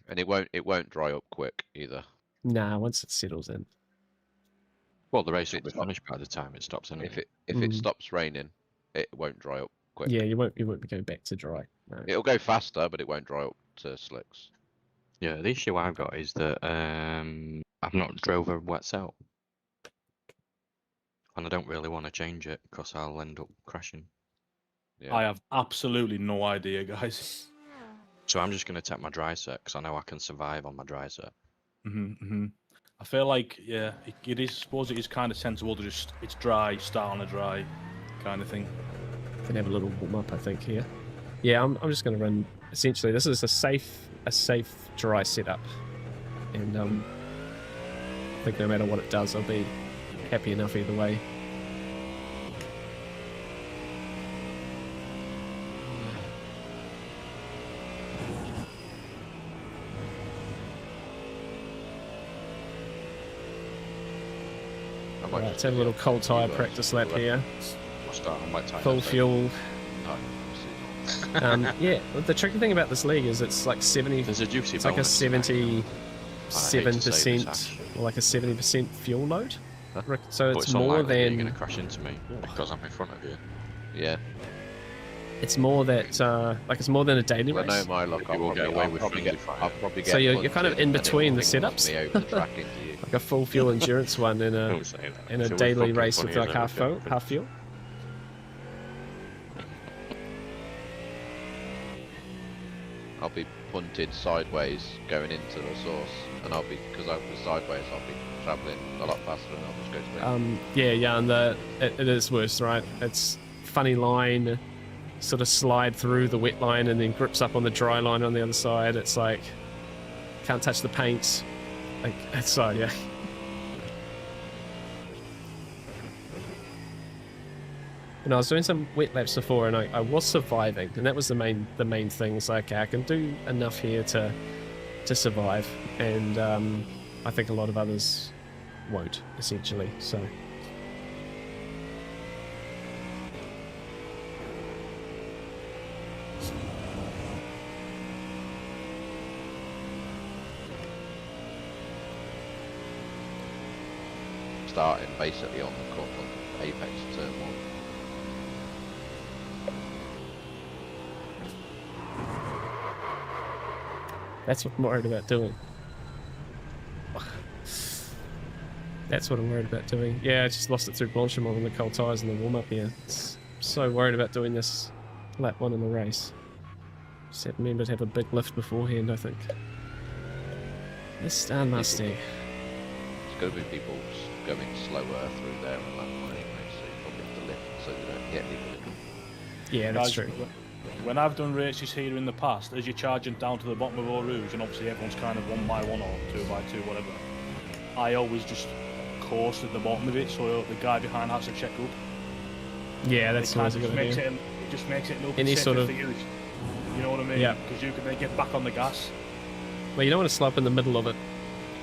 And it won't dry up quick either. Nah, once it settles in. Well, the race will If be it's not- finished by the time it stops anyway. If it stops raining, it won't dry up quick. Yeah, you won't be going back to dry. No. It'll go faster, but it won't dry up to slicks. Yeah, the issue I've got is that I've not drove a wet cell. And I don't really want to change it because I'll end up crashing. Yeah. I have absolutely no idea, guys. So I'm just going to take my dry set because I know I can survive on my dry set. I feel like, yeah, it is. I suppose it is kind of sensible to just, it's dry, start on a dry kind of thing. Can have a little warm up, I think, here. Yeah, I'm just going to run. Essentially, this is a safe dry setup, and I think no matter what it does, I'll be happy enough either way. I might Right, just let's have a do little it. cold tire You guys practice do lap it. here. We'll start on wet tires. Full then. fuel. No, obviously Yeah, the tricky thing about this league is it's like 70. There's a juicy It's like a bonus tonight. 77%, or like a 70% fuel load. So But it's it's more unlikely that you're going than to crash into me because I'm in front of you. Yeah. it's more that it's more than a daily I know race. my luck. Maybe we'll get away with friendly fire. I'll probably get So you're kind of punted in and it between will the ping setups. me over the track into you. Like a full fuel endurance one in a Don't say that. in a If it was daily fucking race with funny like as half everything. fuel. I'll be punted sideways going into the source, and because I'll be sideways, I'll be travelling a lot faster, and I'll just go straight. Yeah, and it is worse, right? It's funny line, sort of slide through the wet line and then grips up on the dry line on the other side. It's like can't touch the paint. Like so, yeah. And I was doing some wet laps before, and I was surviving, and that was the main thing. It's like, okay, I can do enough here to survive, and I think a lot of others won't, essentially. So. Starting basically on the corner, on the apex of turn 1. That's what I'm worried about doing. That's what I'm worried about doing. Yeah, I just lost it through Blanchimont on the cold tyres in the warm-up here. I'm so worried about doing this lap 1 in the race. Just have to remember to have a big lift beforehand, I think. This darn Mustang. It's going to be people going slower through there on lap 1 anyway, so you probably have to lift so they don't get anybody. Yeah, that's Guys, true. when I've done races here in the past, as you're charging down to the bottom of Eau Rouge, and obviously everyone's kind of 1 by 1 or 2 by 2, whatever, I always just course at the bottom of it, so the guy behind has to check up. Yeah, that's It always a good makes idea. it just makes it a little bit Any safer sort of- for you. You know what I mean? Yeah. Because you can then get back on the gas. Well, you don't want to slow up in the middle of it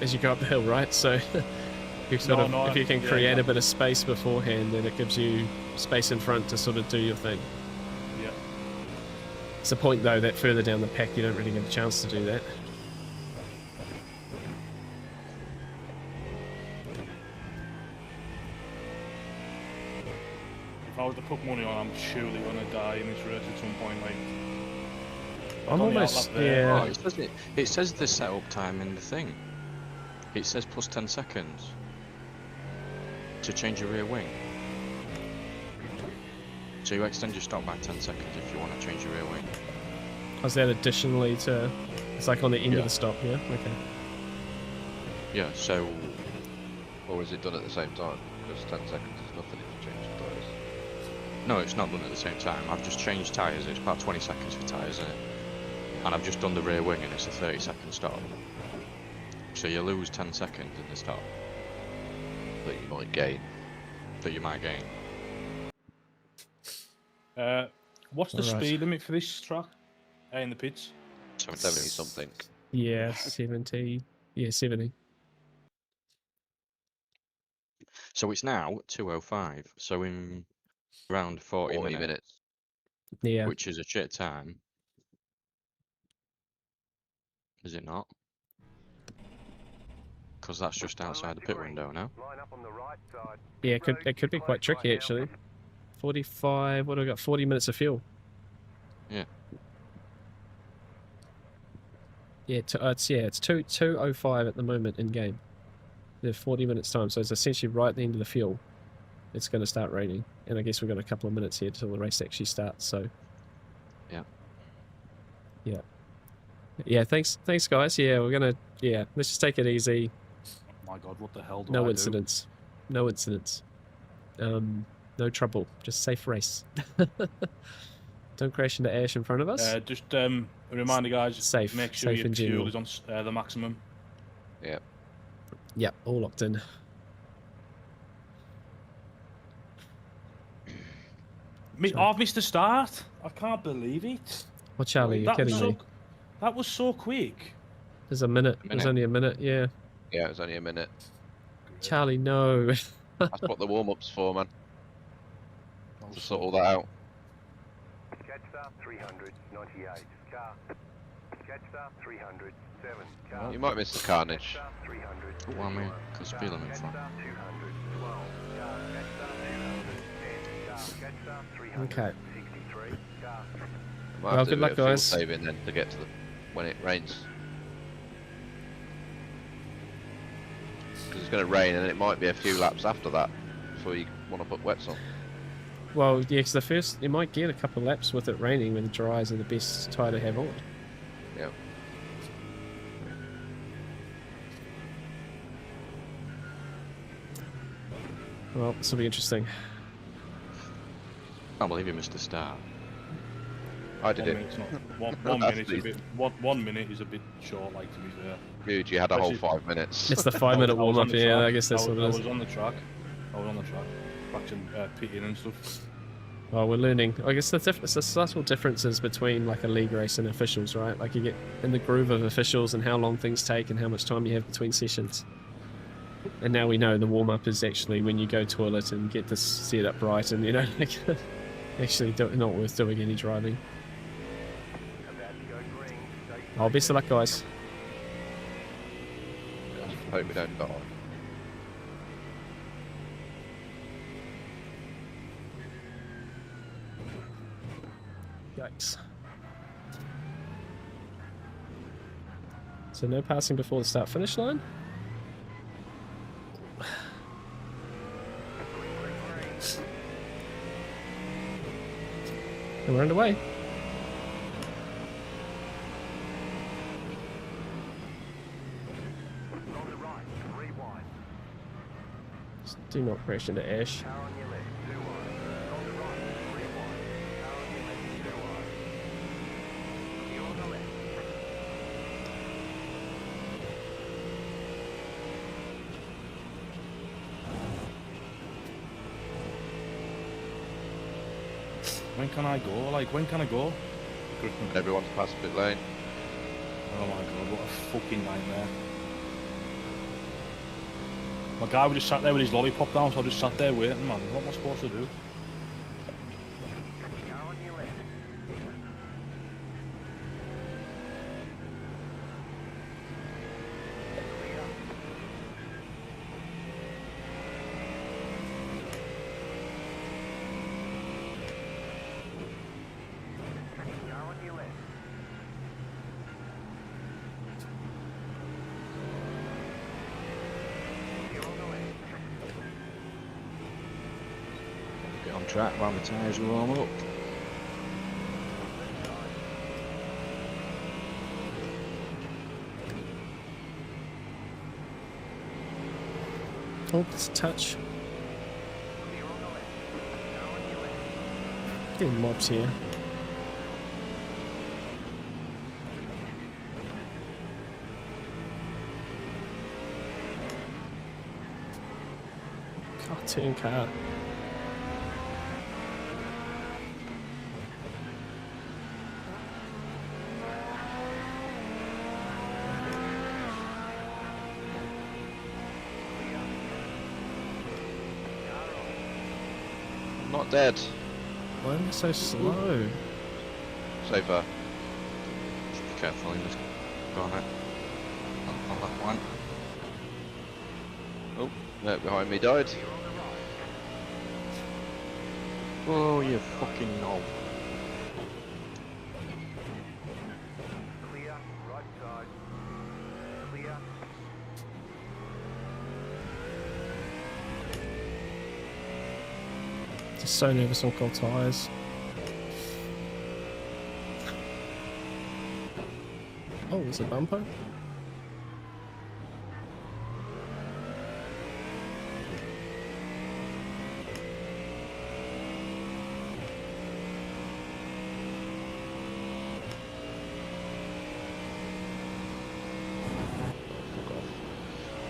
as you go up the hill, right? So you sort No, if you can yeah, create yeah. a bit of space beforehand, then it gives you space in front to sort of do your thing. Yeah. It's a point though that further down the pack you don't really get a chance to do that. If I was to put money on, I'm surely gonna die in this race at some point. Like, I'm on the almost outlap there. yeah. Oh, it says the setup time in the thing. It says plus 10 seconds to change your rear wing. So you extend your stop by 10 seconds if you want to change your rear wing. Was that additionally to? It's like on the end Yeah. of the stop, yeah. Okay. Yeah, so Or is it done at the same time? Because 10 seconds is nothing if you change the tyres. no, it's not done at the same time. I've just changed tyres. It's about 20 seconds for tyres, isn't it? And I've just done the rear wing and it's a 30-second stop. So you lose 10 seconds in the stop That you might gain. that you might gain. What's the Alright. speed limit for this track? In the pits? 70 something. Yeah, 70. Yeah, 70. So it's now 2:05. So in around 40, 40 minutes, minutes. Yeah. which is a shit time. Is it not? Because that's just outside the pit window now. Line up on the right side. Yeah, it could be quite tricky actually. 45. What do I got? 40 minutes of fuel. Yeah. Yeah, it's 2:05 at the moment in game. There's 40 minutes time, so it's essentially right at the end of the fuel. It's going to start raining, and I guess we've got a couple of minutes here till the race actually starts. So. Yeah. Yeah. Yeah. Thanks, guys. Yeah, we're gonna. Yeah, let's just take it easy. Oh my god, what the hell do I No do? incidents. No incidents. No trouble. Just safe race. Don't crash into ash in front of us. Just a reminder, guys. Safe, Make sure safe your in fuel general. is on the maximum. Yeah. Yep, all locked in. I've missed the start. I can't believe it. Well, Charlie, you're That was kidding so, me. that was so quick. There's a minute. There's minute. only a minute. Yeah. Yeah, it was only a minute. Charlie, no. That's what the warm-up's for, man. To sort all that out. Jetstar 398. Car. Jetstar 307. Car. You might miss the carnage. Jetstar 300. Well, I mean, because speed limit's fine. Jetstar 212. Car. Jetstar 210. Car. Jetstar 363. Okay. Car. Might Well, have to good do a luck, bit of fuel guys. saving then to get to the when it rains. Because it's going to rain and it might be a few laps after that before you want to put wets on. Well, yeah, because the first you might get a couple of laps with it raining when the dries are the best tyre to have on. Yeah. Well, this will be interesting. Can't believe you missed the start. I did 1 it. minute's not. One That's minute is a bit. 1 minute is a bit short, like, to be fair. Dude, you had a whole Especially- 5 minutes. It's the 5-minute I was warm on up. the Yeah, track. I guess that's what it I is. was on the track. Practicing pitting and stuff. Well, we're learning. I guess it's the subtle differences between like a league race and officials, right? Like you get in the groove of officials and how long things take and how much time you have between sessions. And now we know the warm up is actually when you go toilet and get this set up right, and you know, like, actually not worth doing any driving. About to go green. Stay Oh, best of luck, guys. Hope we don't die. Yikes. So no passing before the start finish line. And we're underway. on the right. 3 wide. Just do not crash into ash. Car on your left. 2 wide. On the right. 3 wide. Car on your left. 2 wide. When can I go? Like, when can I go? Everyone's past pit lane. Oh my god, what a fucking nightmare. My guy was just sat there with his lollipop down, so I just sat there waiting, man. What am I supposed to do? Get on track while my tyres warm up. Oh, it's a touch. Getting mobs here. Cartoon car. I'm not dead. Why am I so slow? So far. Just be careful in this garnet. On that one. Oh, no, behind me died. Oh, you fucking knob. Clear, right side. Clear. Just so nervous on cold tyres. Oh, there's a bumper.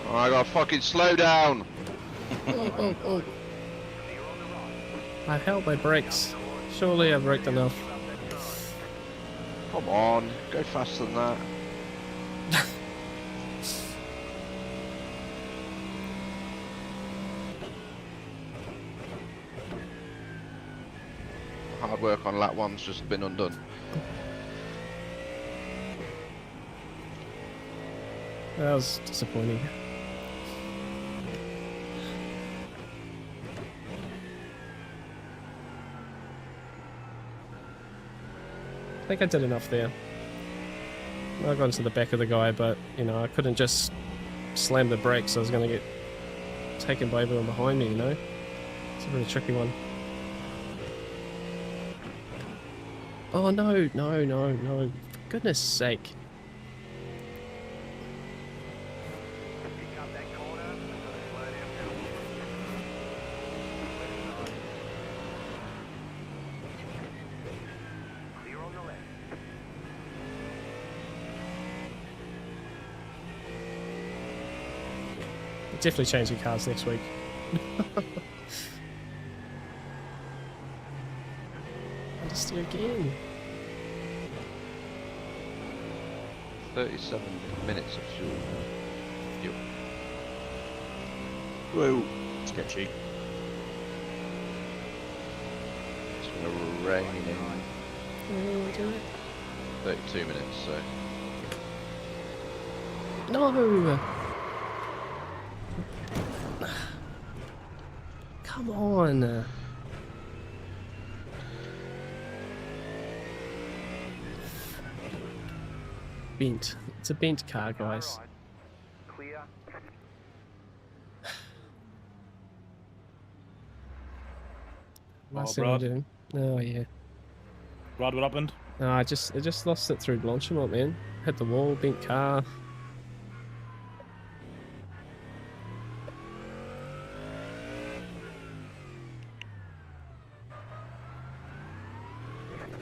Oh, I gotta fucking slow down. Oh. I held my brakes. Surely I've braked enough. Come on, go faster than that. Hard work on lap one's just been undone. That was disappointing. I think I did enough there. I got into the back of the guy, but you know, I couldn't just slam the brakes. I was going to get taken by everyone behind me, you know? It's a really tricky one. Oh no, no. For goodness sake. Pick up that corner and gotta slow down. Clear on the left. Definitely changing cars next week. Understeer again. 37 minutes of fuel. Whoa. Sketchy. It's gonna rain in Oh, do it. 32 minutes, so. No! Come on! Bent. It's a bent car, guys. Right. Clear. What's Brad. doing? Oh yeah. Brad, what happened? No, I just lost it through Blanchimont, man. Hit the wall, bent car.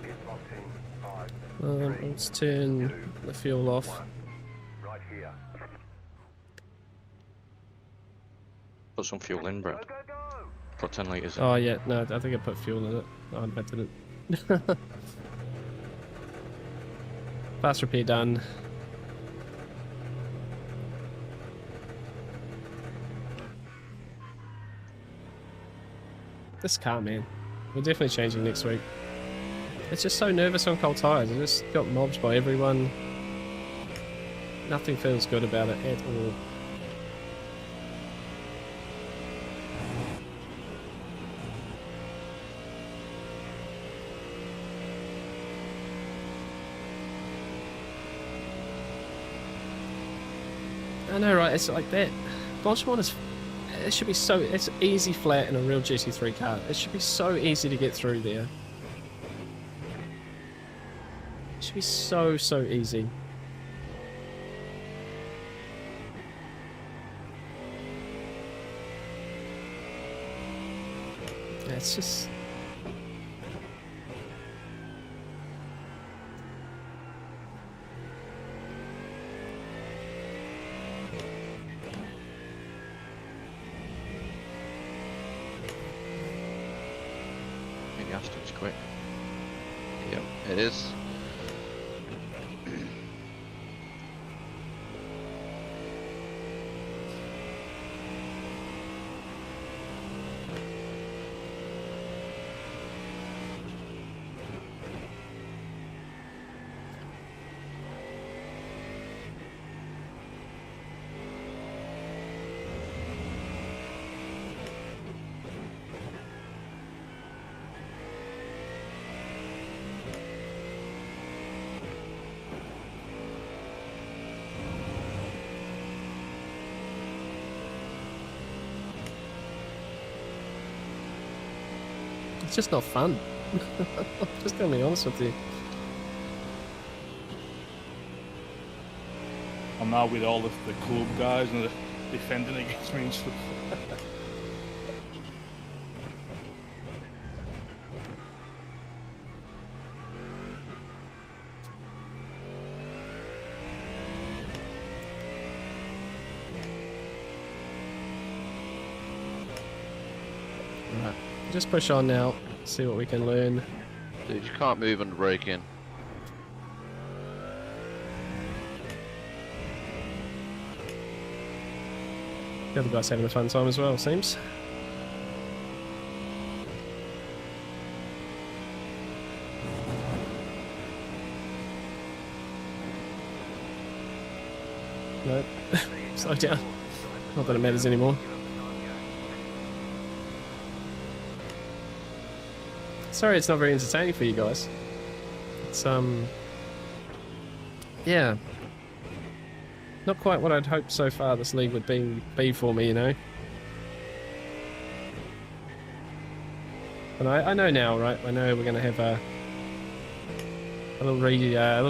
Pit box in 5, Let's turn the fuel off. 1. Right here. Put some fuel in, Brad. Go, go, go! Put 10 litres in. Oh yeah, no, I think I put fuel in it. No, I didn't. Fast repair done. This car, man. We're definitely changing next week. It's just so nervous on cold tyres. I just got mobbed by everyone. Nothing feels good about it at all. I know, right? It's like that. Blanchimont is. It should be so. It's easy flat in a real GT3 car. It should be so easy to get through there. It should be so easy. Yeah, it's just. Maybe Aston's quick. Yep, it is. It's just not fun. Just gonna be honest with you. I'm now with all the club guys and they're defending against me and stuff. Right. Just push on now. See what we can learn. Dude, you can't move under braking. The other guy's having a fun time as well, seems. Nope. Slow down. Not that it matters anymore. Sorry it's not very entertaining for you guys. It's, yeah. Not quite what I'd hoped so far this league would be for me, you know? But I know now, right? I know we're going to have a little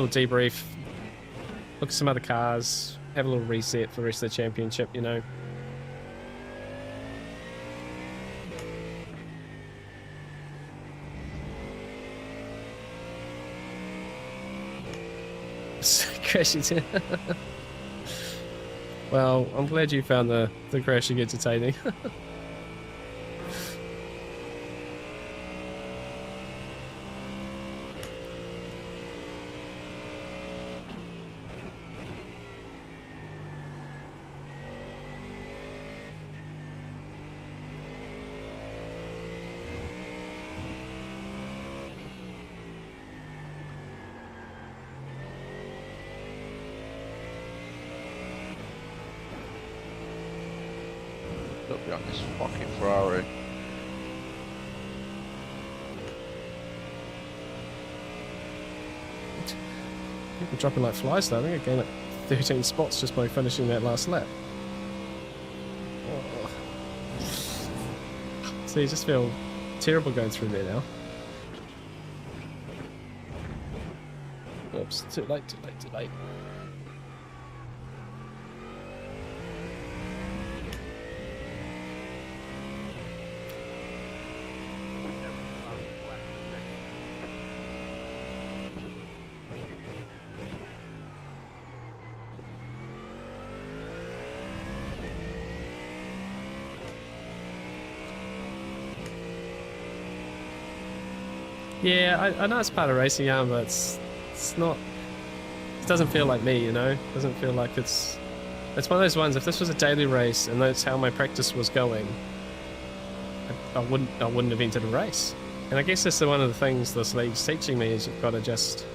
debrief, look at some other cars, have a little reset for the rest of the championship, you know? Crashy. Well, I'm glad you found the crashing entertaining. Look behind this fucking Ferrari. People dropping like flies though. I think I gained like 13 spots just by finishing that last lap. Oh. So you just feel terrible going through there now. Oops, too late. Yeah, I know it's part of racing arm, but it's not. It doesn't feel like me, you know. It doesn't feel like it's. It's one of those ones. If this was a daily race and that's how my practice was going, I wouldn't have entered a race. And I guess that's one of the things this league's teaching me is you've got to just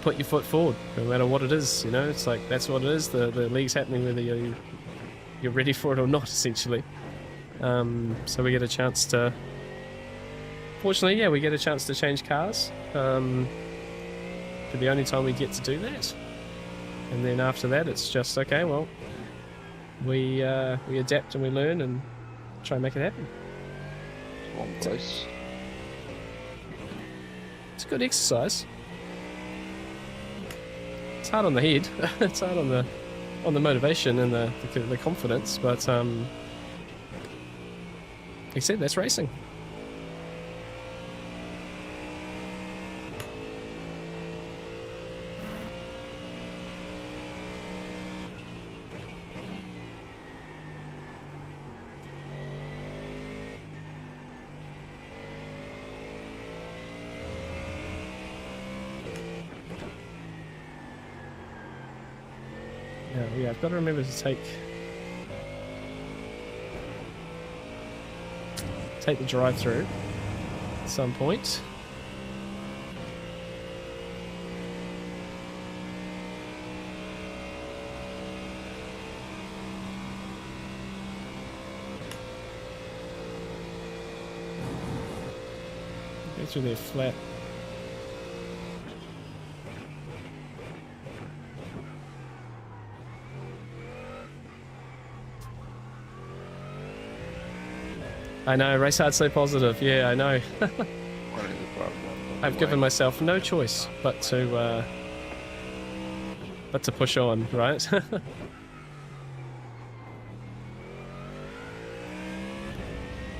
put your foot forward, no matter what it is. You know, it's like that's what it is. The league's happening whether you're ready for it or not, essentially. So we get a chance to. Fortunately, yeah, we get a chance to change cars. For the only time we get to do that, and then after that, it's just okay. Well, we adapt and we learn and try and make it happen. One place. It's a good exercise. It's hard on the head. It's hard on the motivation and the confidence, but except that's racing. Yeah, I've got to remember to take the drive-through at some point. Go through their flat. I know, race hard, so positive. Yeah, I know. I've given myself no choice but to push on, right?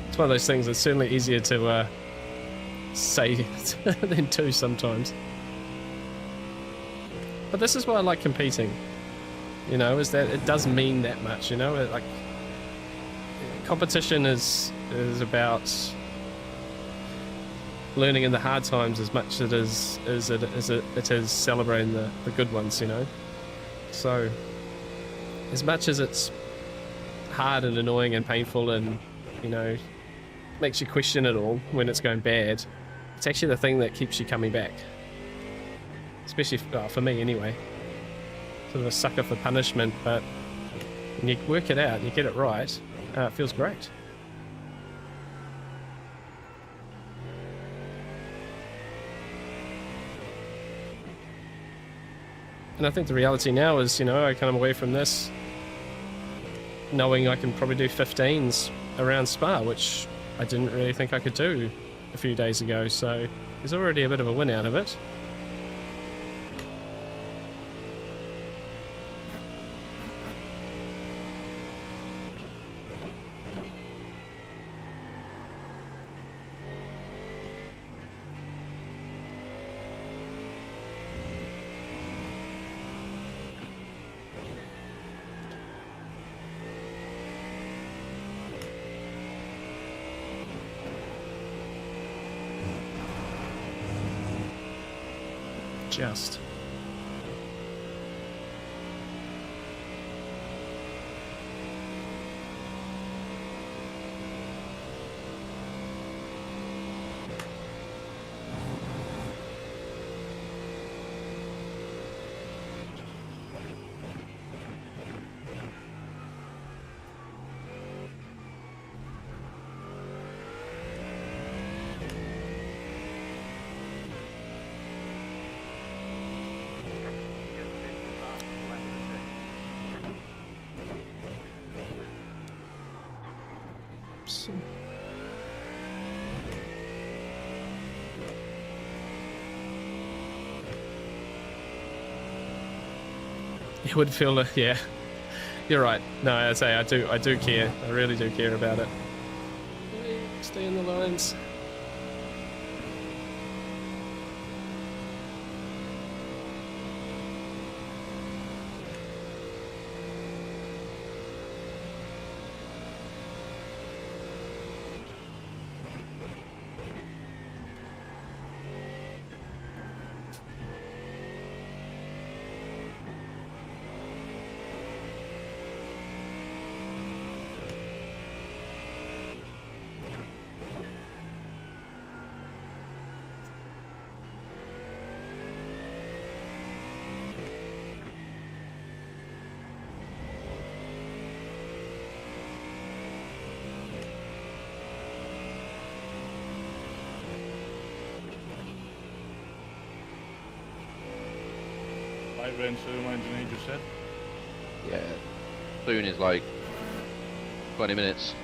It's one of those things that's certainly easier to say than do sometimes. But this is why I like competing. You know, is that it does mean that much. You know, like competition is about learning in the hard times as much as it is celebrating the good ones, you know. So as much as it's hard and annoying and painful and, you know, makes you question it all when it's going bad, it's actually the thing that keeps you coming back. Especially for me anyway. Sort of a sucker for punishment, but when you work it out and you get it right, it feels great. And I think the reality now is, you know, I come away from this knowing I can probably do 15s around Spa, which I didn't really think I could do a few days ago, so there's already a bit of a win out of it. Just. It would feel, yeah, you're right. No, I say I do care. I really do care about it. Stay in the lines. Light rain soon, my engineer just said. Yeah. Soon is like 20 minutes.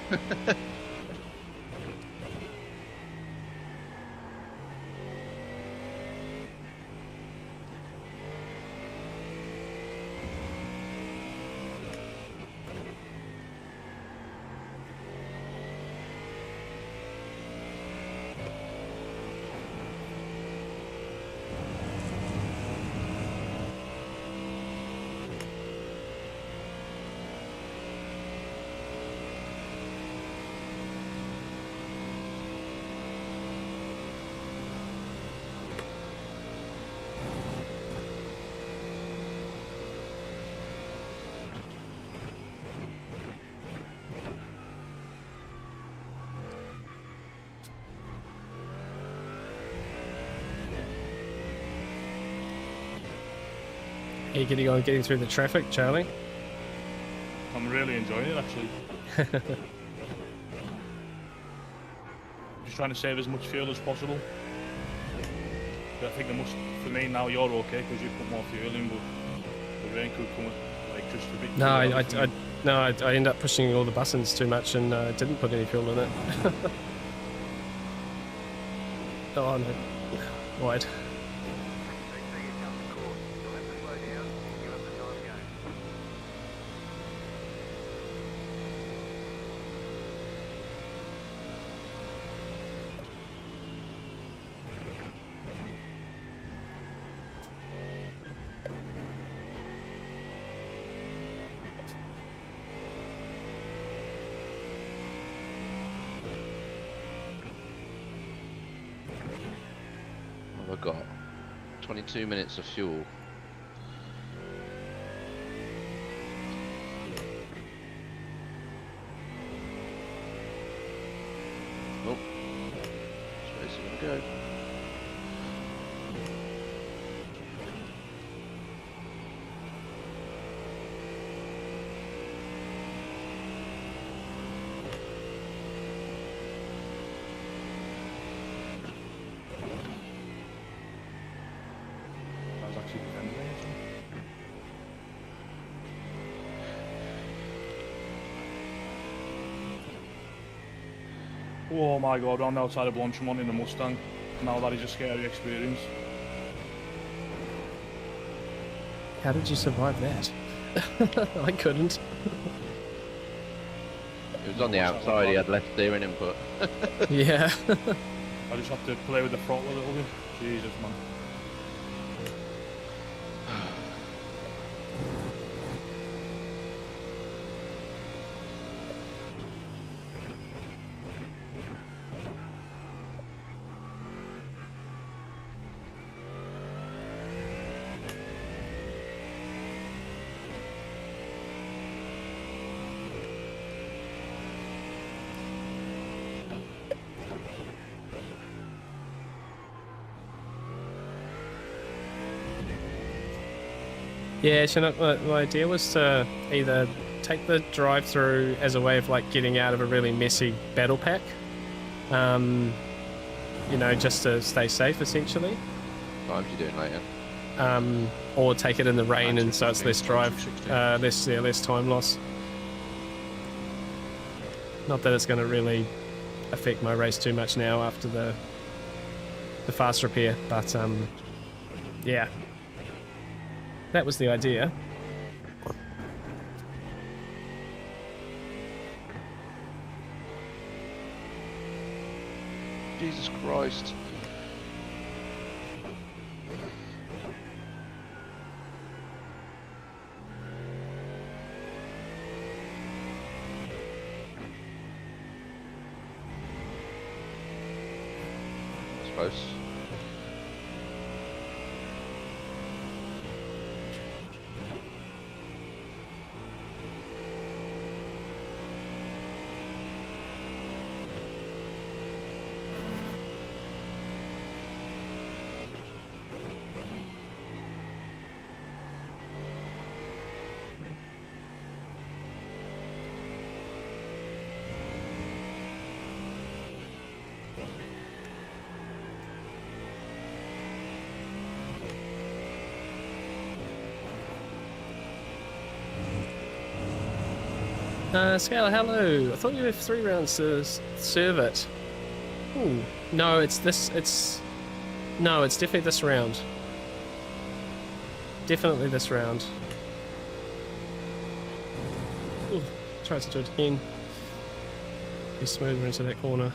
How you getting on getting through the traffic, Charlie? I'm really enjoying it actually. Just trying to save as much fuel as possible. But I think there must, for me now you're okay because you put more fuel in, but the rain could come like just a bit. No, I ended up pushing all the buttons too much and didn't put any fuel in it. Oh no, wide. I've got 22 minutes of fuel. Oh, space is gonna go. Oh my god, we're on the outside of Blanchemont in the Mustang. Now that is a scary experience. How did you survive that? I couldn't. It was on the outside, he had less steering input. Yeah. I just have to play with the throttle a little bit. Jesus, man. Yeah, so my idea was to either take the drive-through as a way of like getting out of a really messy battle pack, you know, just to stay safe essentially. What times you doing later? Or take it in the rain and so it's less drive, less time loss. Not that it's going to really affect my race too much now after the fast repair, but yeah. That was the idea. Jesus Christ. That's close. Scalar, hello. I thought you had 3 rounds to serve it. Ooh. No, it's this. No, it's definitely this round. Definitely this round. Ooh, tries to do it again. Be smoother into that corner.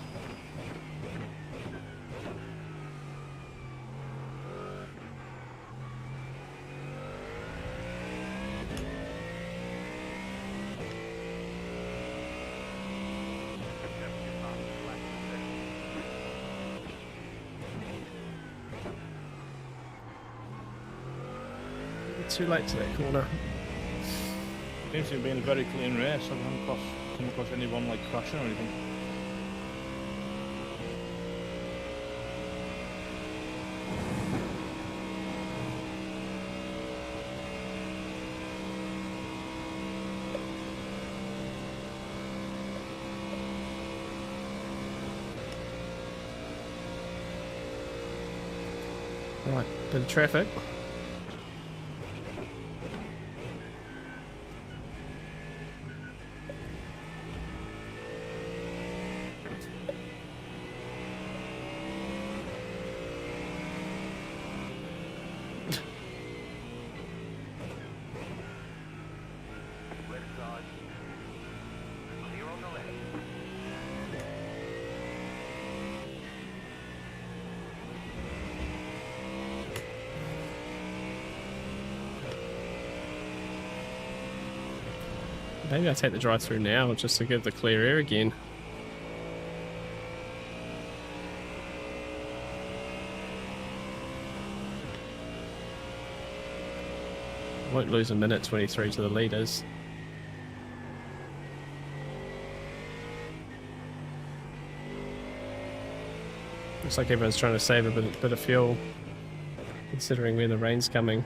Too late to that corner. Seems to have been a very clean race. I haven't come across anyone like crashing or anything. Right, bit of traffic. Maybe I take the drive-through now just to give the clear air again. Won't lose a minute 23 to the leaders. Looks like everyone's trying to save a bit of fuel, considering where the rain's coming.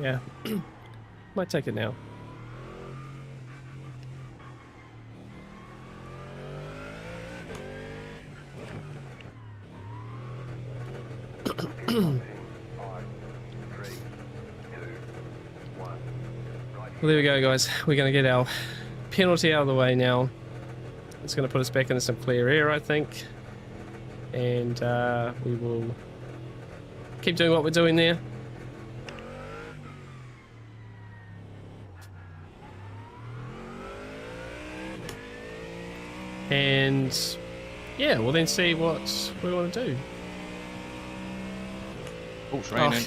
Yeah, might take it now. Well, there we go, guys. We're going to get our penalty out of the way now. It's going to put us back into some clear air, I think. And we will keep doing what we're doing there. And yeah, we'll then see what we want to do. Oh, it's raining.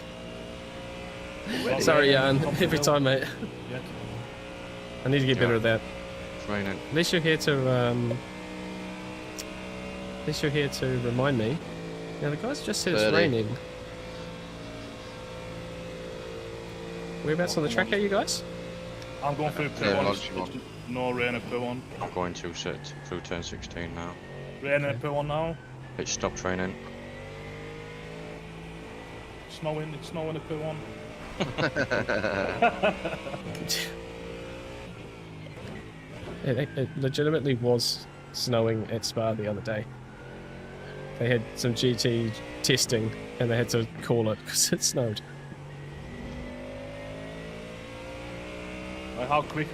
Oh. Sorry, Jan. Every time, mate. Yeah. I need to get better at that. It's raining. At least you're here to remind me. Now the guys just said it's 30. raining. Whereabouts on the track are you guys? I'm going through pit Yeah, one. lunch one. It's no rain at pit one. I'm going to sit through turn 16 now. Rain at pit one now. It stopped raining. Snowing. It's snowing at pit one. It legitimately was snowing at Spa the other day. They had some GT testing and they had to call it because it snowed. How quick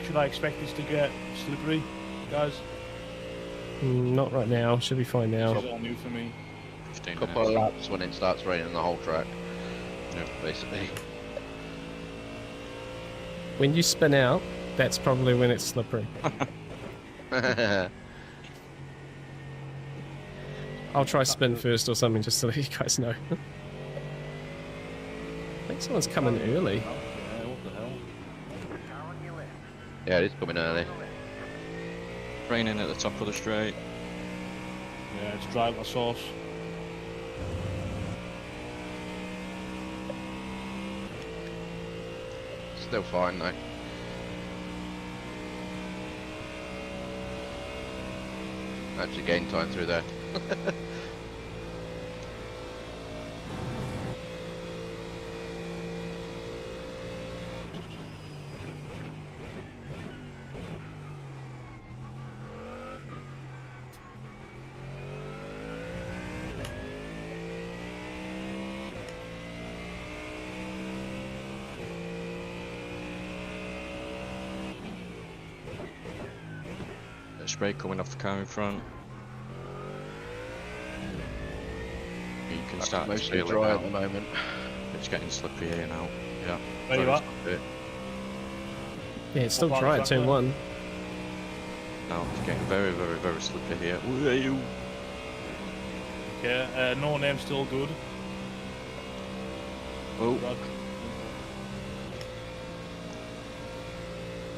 should I expect this to get slippery, guys? Not right now. Should be fine now. This is all new for me. 15 Couple of minutes. laps when it starts raining the whole track. Yep. Basically. When you spin out, that's probably when it's slippery. I'll try spin first or something just so that you guys know. I think someone's coming early. Yeah, what the hell? Yeah, it is coming early. Raining at the top of the straight. Yeah, it's driver sauce. Still fine though. Actually gained time through there. Spray coming off the car in front. You can That's start to mostly feel dry it at the now. moment. It's getting slippery here now. Yeah. Where you very at? slippery. Yeah, it's still What dry at part's that turn there? 1. Now it's getting very, very, very slippery here. Where are you? Okay, no name still good. Oh, Brad.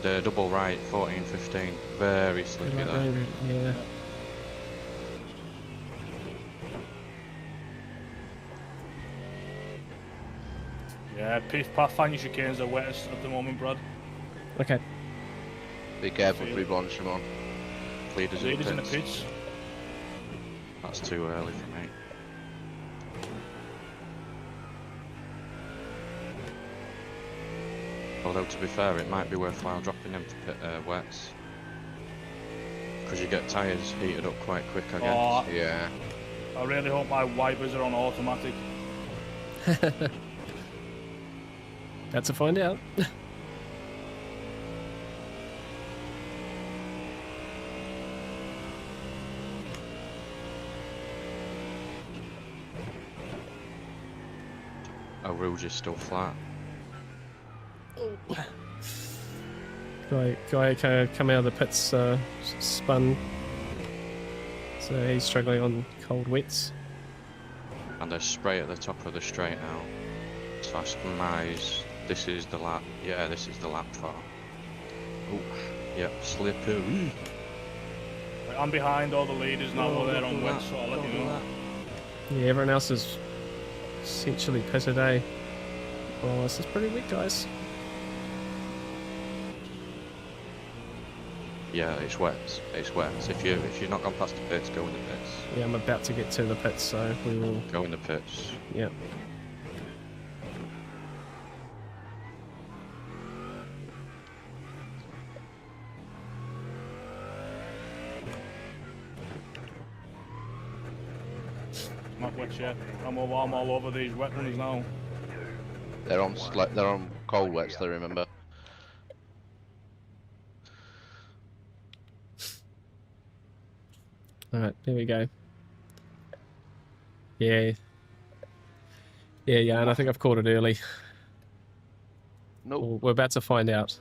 the double right, 14, 15. Very slippy Right there. round it, yeah. Yeah, Pathfinder chicanes are wettest at the moment, Brad. Okay. Be careful, Feel- free blanche them on. Leaders in Leaders in the the pits. pits. That's too early for me. Although to be fair, it might be worthwhile dropping them to pit wets. Because you get tyres heated up quite quick, I guess. Oh, Yeah. I really hope my wipers are on automatic. That's to find out. Oh, Rouge is still flat. Guy come out of the pits spun. So he's struggling on cold wets. And there's spray at the top of the straight now. So I surmise this is the lap. Yeah, this is the lap for. Oh, yep, slippery. Right, I'm behind all the leaders now, Oh, they're look on at wet, that, so I'll let look you at know. that. Yeah, everyone else is essentially pitted, eh? Oh, this is pretty weak, guys. Yeah, it's wet. It's wet. So if you're not gone past the pits, go in the pits. Yeah, I'm about to get to the pits, so we will. Go in the pits. Yeah. Not wet yet. I'm all over these wet ones now. They're on cold wets though, remember. Alright, there we go. Yeah. Yeah, and I think I've caught it early. Nope. Well, we're about to find out.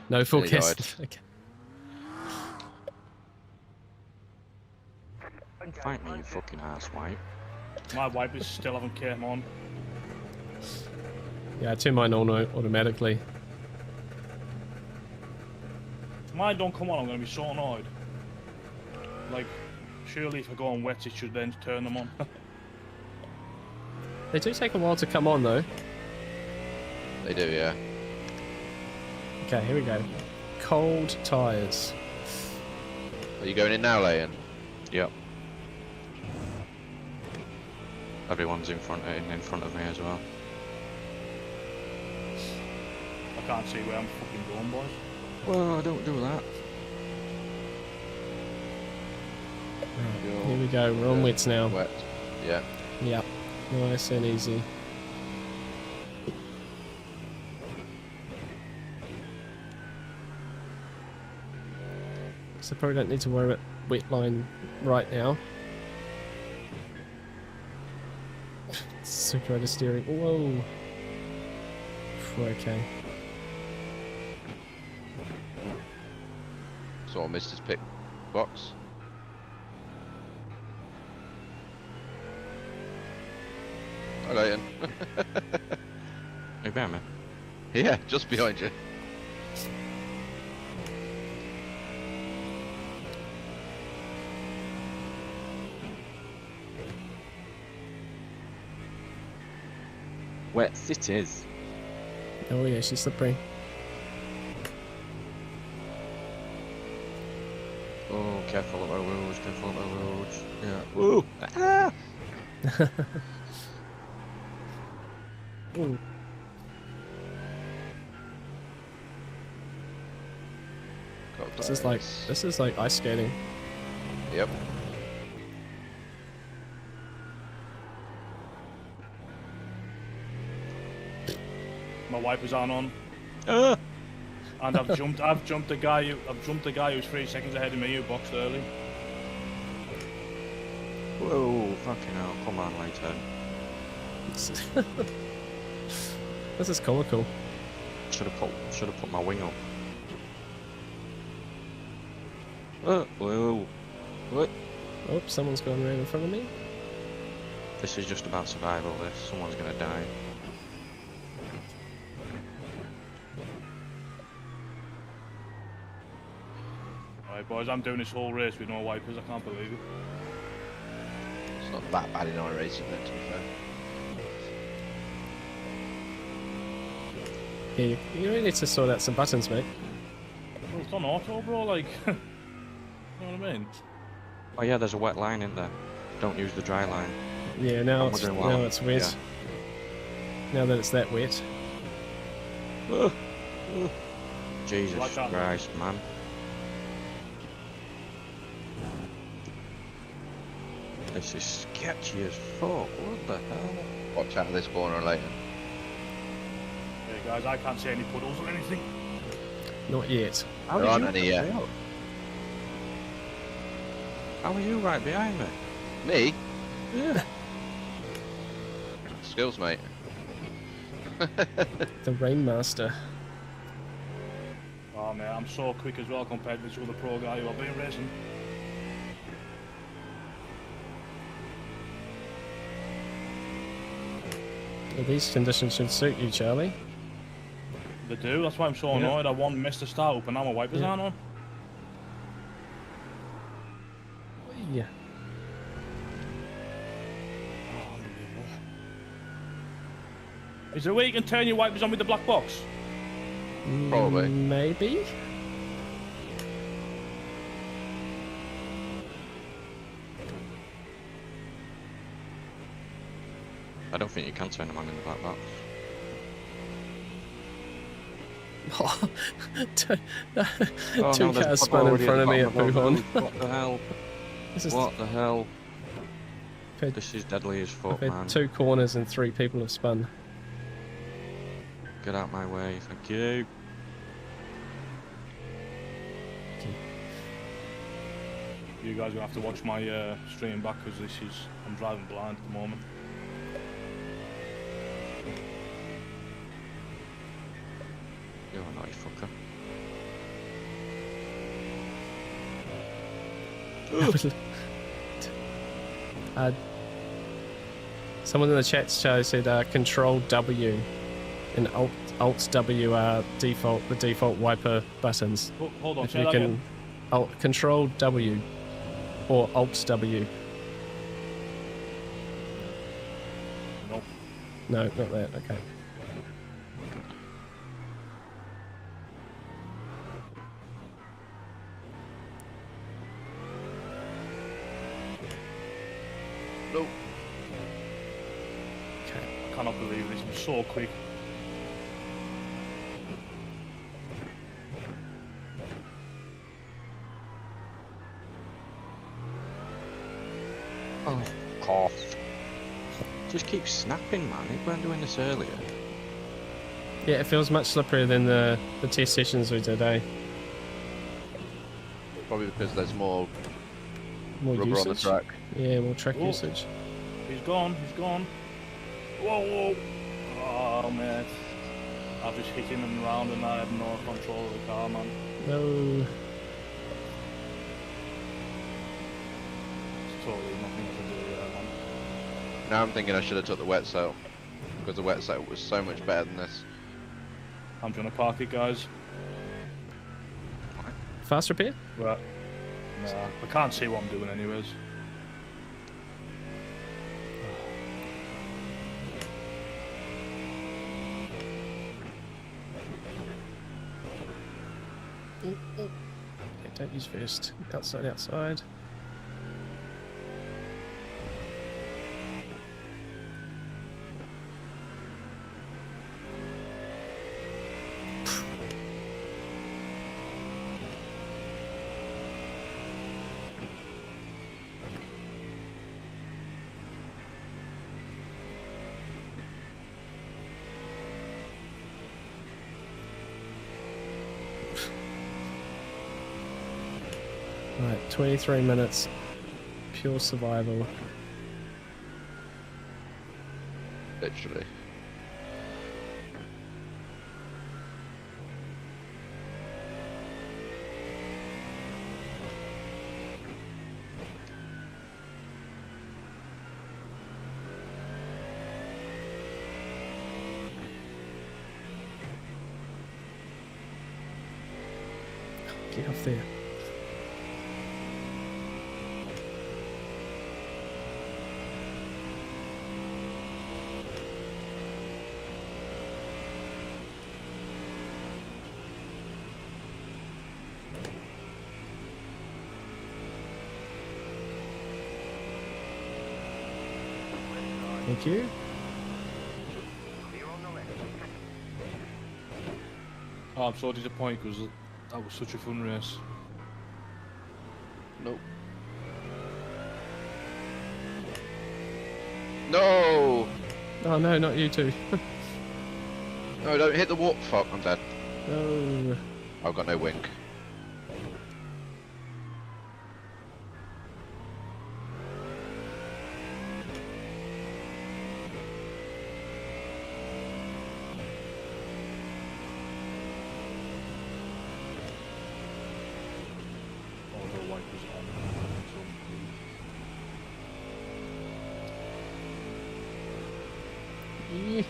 No forecast. Okay. Fight me, you fucking ass white. My wipers still haven't came on. Yeah, I turn mine on automatically. If mine don't come on, I'm going to be so annoyed. Like, surely if I go on wet, it should then turn them on. They do take a while to come on, though. They do, yeah. Okay, here we go. Cold tyres. Are you going in now, Leon? Yep. Everyone's in front of me as well. I can't see where I'm fucking going, boys. Well, don't do that. Right, here we go. We're on wets now. Wet. Yeah. Yeah, nice and easy. So probably don't need to worry about wet line right now. Super under steering. Whoa. Okay. Sort of missed his pick box. Hi, Leighton. Hey, behind me. Yeah, just behind you. Wet cities. Oh yeah, she's slippery. Careful of our roads, careful of our roads. Yeah. Woo! Ah! Ooh. Got This is like ice skating. Yep. My wipers aren't on, Ah! and I've jumped the guy who's 3 seconds ahead of me who boxed early. Whoa! Fucking hell! Come on, later. This is comical. Should have put my wing up. Whoa! What? Oh, someone's going around in front of me. This is just about survival. This. Someone's gonna die. Alright, boys, I'm doing this whole race with no wipers. I can't believe it. It's not that bad in our racing, though, to be fair. Yeah, you really need to sort out some buttons, mate. Well, it's on auto, bro. Like, you know what I mean? Oh yeah, there's a wet line in there. Don't use the dry line. Yeah, now I'm it's wondering why. wet. Yeah. Now that it's that wet. Jesus Like that. Christ, man. This is sketchy as fuck. What the hell? Watch out of this corner later. Hey guys, I can't see any puddles or anything. Not yet. How There did aren't you any pick yet. me up? How are you right behind me? Me? Yeah. Skills, mate. The Rainmaster. Oh man, I'm so quick as well compared to this other pro guy who I've been racing. Well, these conditions should suit you, Charlie. They do, that's why I'm so Yeah. annoyed. I want missed the start up and now my wipers Yeah. aren't on. Yeah. Oh, unbelievable. Is there a way you can turn your wipers on with the black box? Probably. Maybe. I don't think you can turn them on in the black box. Two Oh, no, there's cars a spun in already front of me the at bottom Buhon. the road. What the hell? This is What the hell? I've This is deadly as fuck, had man. 2 corners and 3 people have spun. Get out my way, thank you. You guys will have to watch my stream back because I'm driving blind at the moment. You're a naughty fucker. Someone in the chat said Control W and Alt W are the default wiper buttons. Hold on, If say you that can again. Control W or Alt W. Nope. No, not that. Okay. Nope. Okay. I cannot believe this. I'm so quick. Oh, cough. Just keeps snapping, man. It weren't doing this earlier. Yeah, it feels much slipperier than the test sessions we did, eh? Probably because there's more More rubber usage. on the track. Yeah, more track Oh. usage. He's gone, he's gone. Whoa, whoa. Oh, man. I've just hit him and round and I have no control of the car, man. No. It's totally nothing to do with that, man. Now I'm thinking I should have took the wet cell. Because the wet cell was so much better than this. I'm trying to park it, guys. Fast repair? Right. Nah, I can't see what I'm doing anyways. Okay, use first. Outside, outside. Right, 23 minutes, pure survival. Literally. Get off there. Thank you. Clear on the left. Oh, I'm so disappointed because that was such a fun race. Nope. No! Oh no, not you two. No, don't hit the warp. Fuck, I'm dead. No. I've got no wing. Oh, the wipers on. Eh.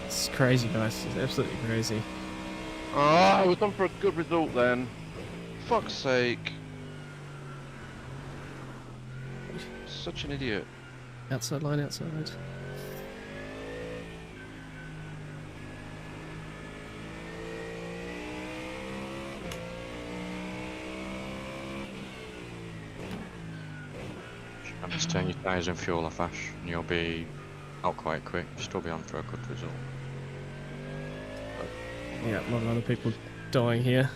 It's crazy, guys. It's absolutely crazy. Ah, I was done for a good result then. Fuck's sake. Such an idiot. Outside line, outside. And just turn your tyres and fuel off, Ash, and you'll be out quite quick. Still be on for a good result. Yeah, a lot of other people dying here.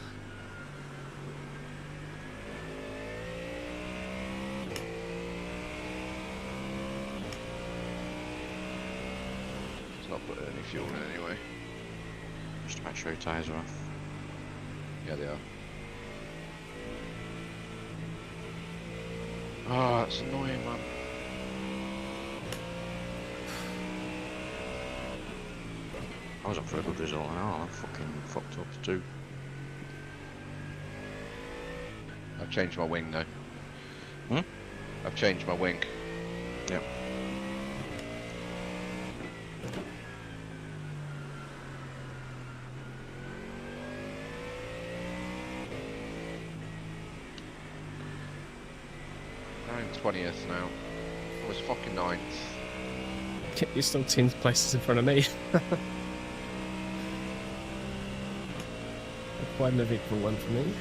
It's not putting any fuel in anyway. Just to make sure your tyres are off. Yeah, they are. Ah, that's annoying, man. I was up for a good result, and I fucking fucked up too. I've changed my wing though. Hmm? I've changed my wing. Yep. I'm in 20th now. I was fucking 9th. You're still 10 places in front of me. Quite an eventful one for me.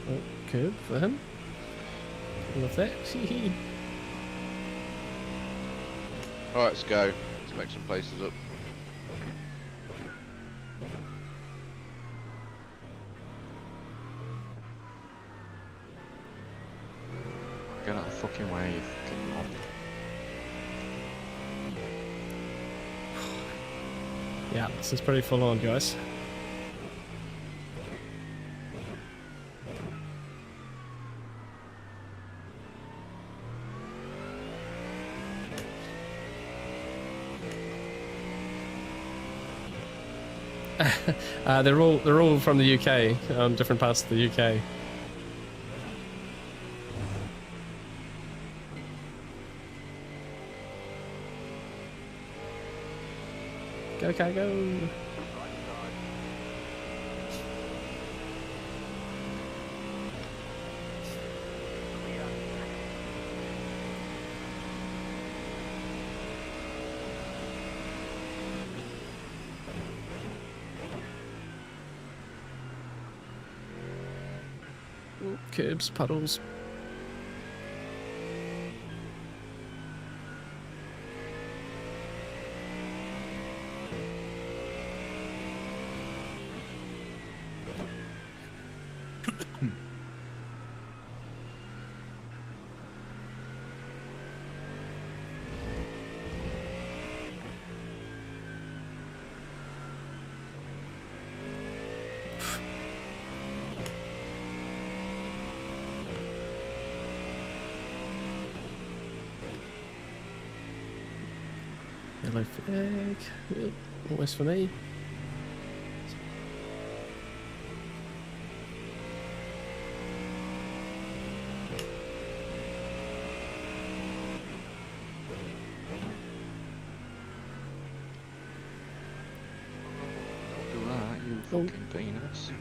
Oh, curb for him. Love that. Alright, let's go. Let's make some places up. Get out of the fucking way, you fucking knob. Yeah, this is pretty full on, guys. They're all from the UK, different parts of the UK. Go, go, go! curbs, puddles. Yellow flag. Yep, almost for me. Do that, you Oh. fucking penis.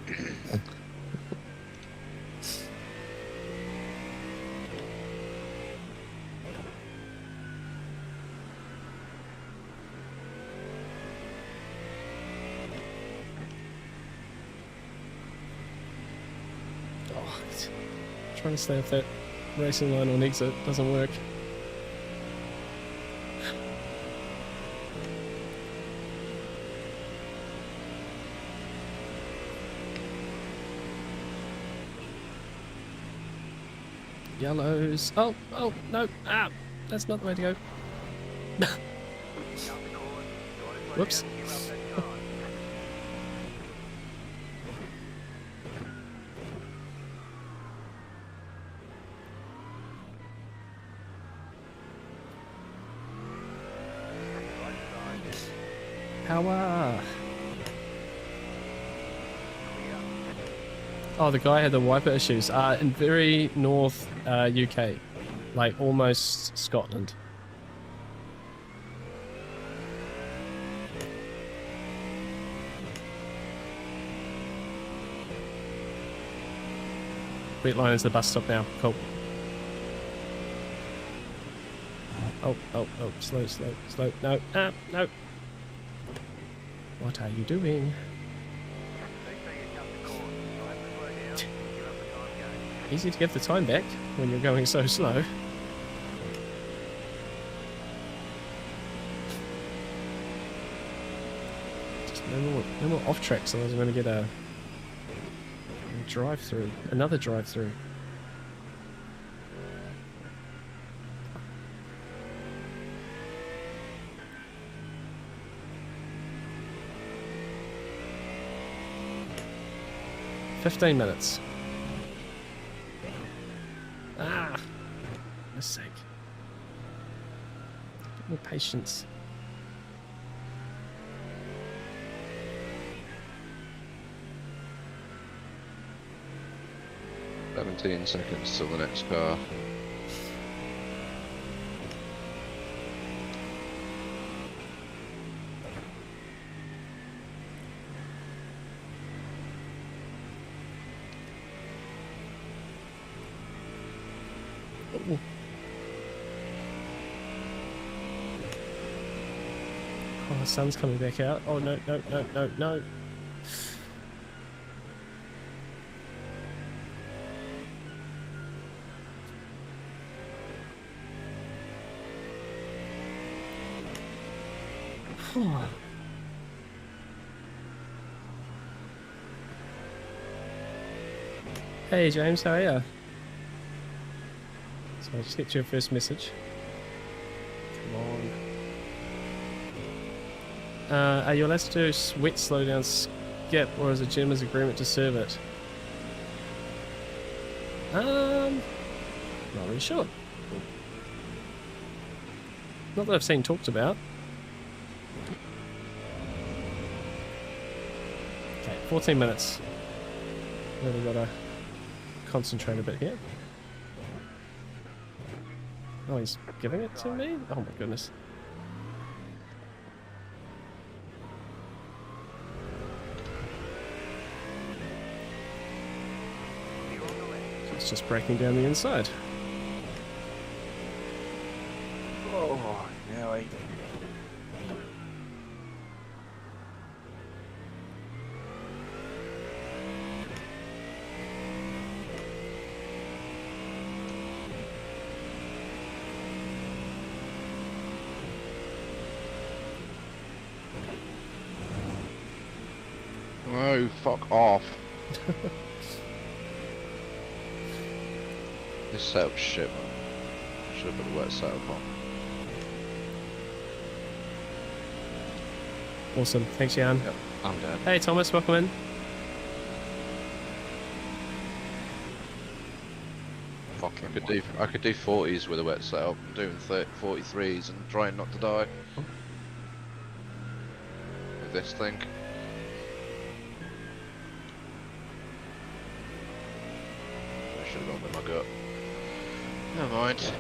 Oh, trying to stay off that racing line on exit doesn't work. Yellows. Oh, oh, no. Ah, that's not the way to go. Whoops. Power. Oh, the guy had the wiper issues. In very north UK, like almost Scotland. Wait line is the bus stop now. Cool. Oh, oh, oh, slow, slow, slow. No, no. What are you doing? Easy to give the time back when you're going so slow. Just no more off tracks, otherwise I'm going to get a drive-through, another drive-through. "15 minutes. Ah, for goodness sake. A bit more patience. "17 seconds till the next car." Oh. Oh, the sun's coming back out. Oh, no, no, no, no, no. Hey James, how are you? So I'll just get your first message. Come on. Are you allowed to do wet slowdown skip, or is it gentleman's agreement to serve it? Not really sure. Not that I've seen talked about. Okay, 14 minutes. Really gotta concentrate a bit here. Oh, he's giving it to me? Oh my goodness. It's just breaking down the inside. Oh, nearly. No, fuck off. This setup's shit, man. Should have put the wet setup on. Awesome. Thanks, Jan. Yep. I'm dead. Hey, Thomas, welcome in. Fucking I could do 40s with a wet setup. I'm doing 43s and trying not to die. With this thing. I should have gone with my gut. Never mind.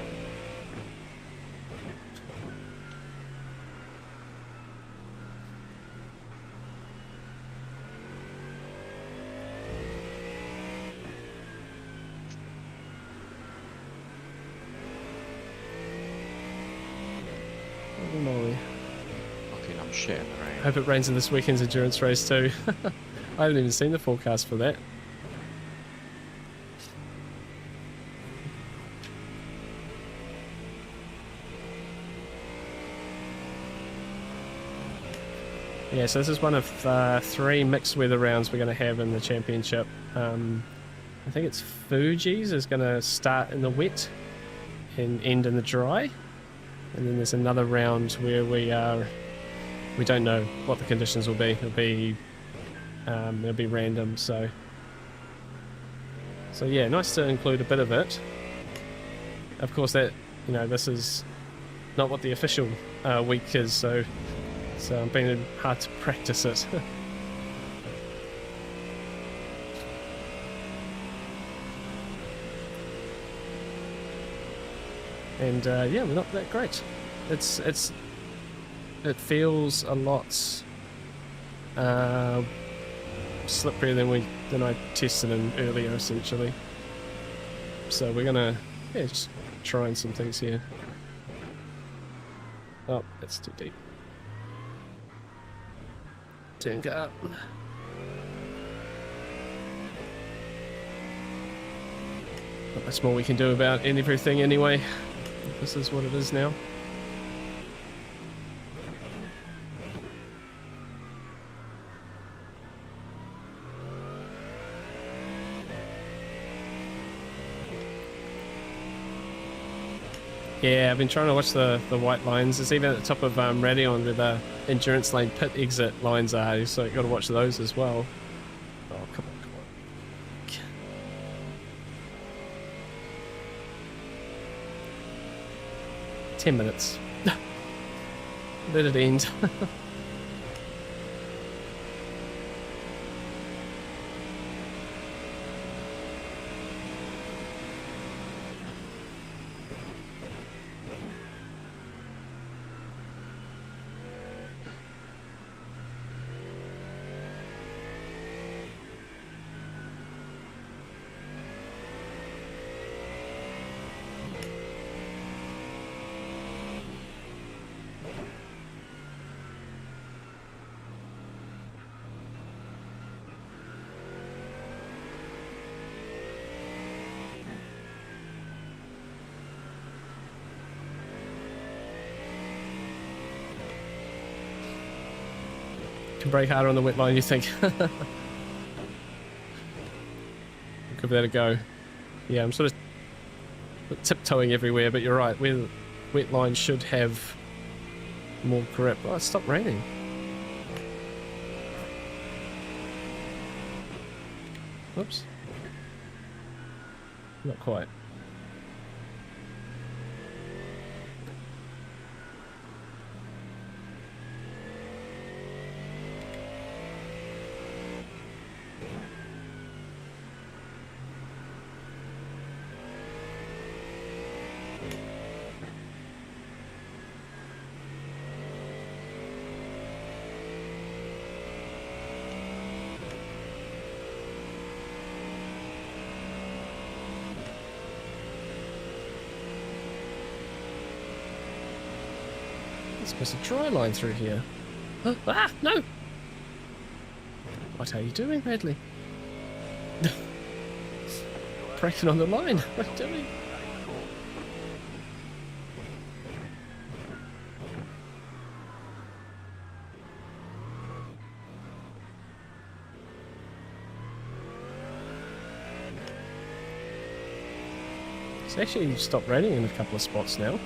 Holy moly. fucking, I'm shit in the rain. Hope it rains in this weekend's endurance race too. I haven't even seen the forecast for that. Yeah, so this is one of 3 mixed weather rounds we're going to have in the championship. I think it's Fuji's is going to start in the wet and end in the dry. And then there's another round where we don't know what the conditions will be. It'll be random. So yeah, nice to include a bit of it. Of course, that this is not what the official week is, so it's been hard to practice it. And yeah, we're not that great. It feels a lot slipperier than I tested in earlier, essentially. So we're gonna just trying some things here. Oh, that's too deep. Turn up. Not much more we can do about everything anyway. This is what it is now. Yeah, I've been trying to watch the white lines. It's even at the top of Radion where the endurance lane pit exit lines are, so you've got to watch those as well. Oh, come on. 10 minutes. Let it end. Can brake harder on the wet line, you think? Give that a go. Yeah, I'm sort of tiptoeing everywhere, but you're right. Where the wet line should have more grip. Oh, it stopped raining. Whoops. Not quite. There's a dry line through here. Ah, no! What are you doing, Radley? Braking on the line. What are you doing? It's actually stopped raining in a couple of spots now.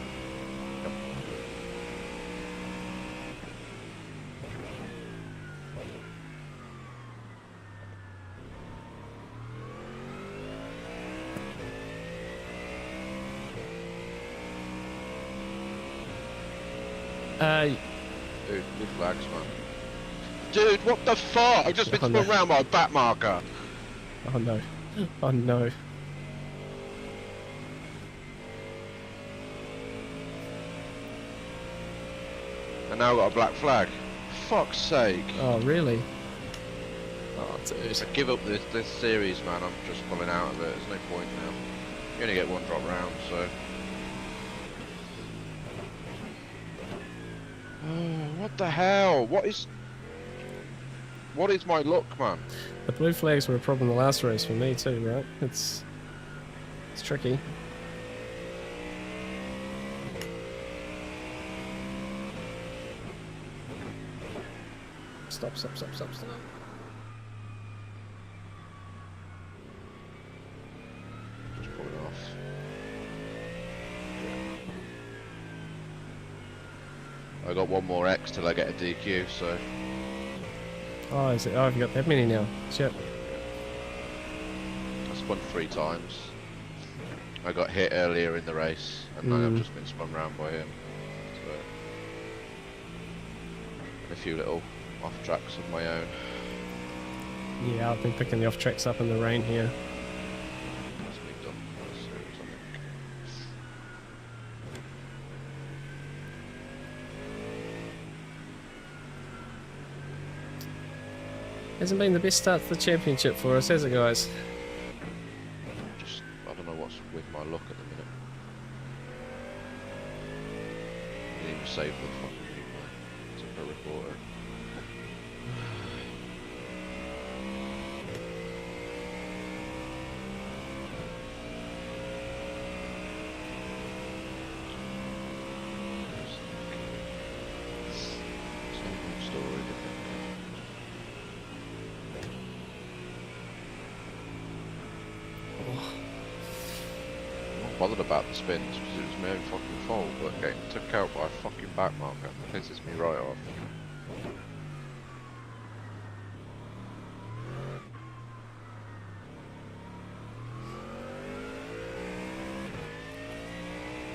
Dude, good flags, man. Dude, what the fuck? I just been spun around by a back marker. Oh no. Oh no. And now I've got a black flag. Fuck's sake. Oh really? Oh dude. I give up this series, man. I'm just pulling out of it. There's no point now. You only get one drop round, so. What the hell? What is my luck, man? The blue flags were a problem the last race for me too, right? It's tricky. Stop. Just pulling off. I got one more X till I get a DQ, so. Oh, is it? Oh, I've got that many now. Shit. I spun 3 times. I got hit earlier in the race, and then I've just been spun round by him. So. And a few little off tracks of my own. Yeah, I've been picking the off tracks up in the rain here. That's me done for the series, I think. Hasn't been the best start to the championship for us, has it, guys? Just, I don't know what's with my luck at the minute. I didn't even save the fucking replay. Took a recorder. Same story, different. I'm not bothered about the spins because it was my own fucking fault, but getting took out by a fucking back marker pisses me right off.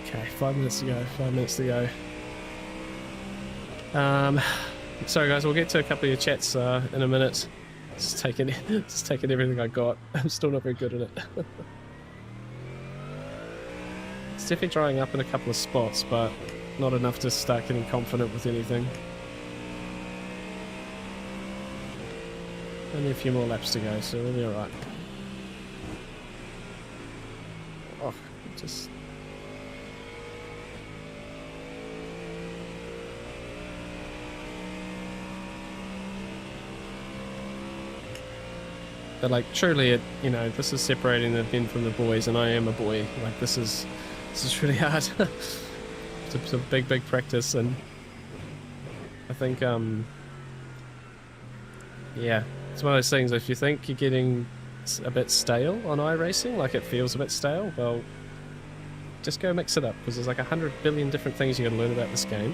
Okay, 5 minutes to go. 5 minutes to go. Sorry guys, we'll get to a couple of your chats in a minute. Just taking everything I got. I'm still not very good at it. It's definitely drying up in a couple of spots, but not enough to start getting confident with anything. Only a few more laps to go, so we'll be alright. Oh, just... But like truly, it, you know, this is separating the men from the boys, and I am a boy. Like this is really hard. It's a big practice, and I think yeah, it's one of those things. If you think you're getting a bit stale on iRacing, like it feels a bit stale, well, just go mix it up because there's like 100 billion different things you got to learn about this game,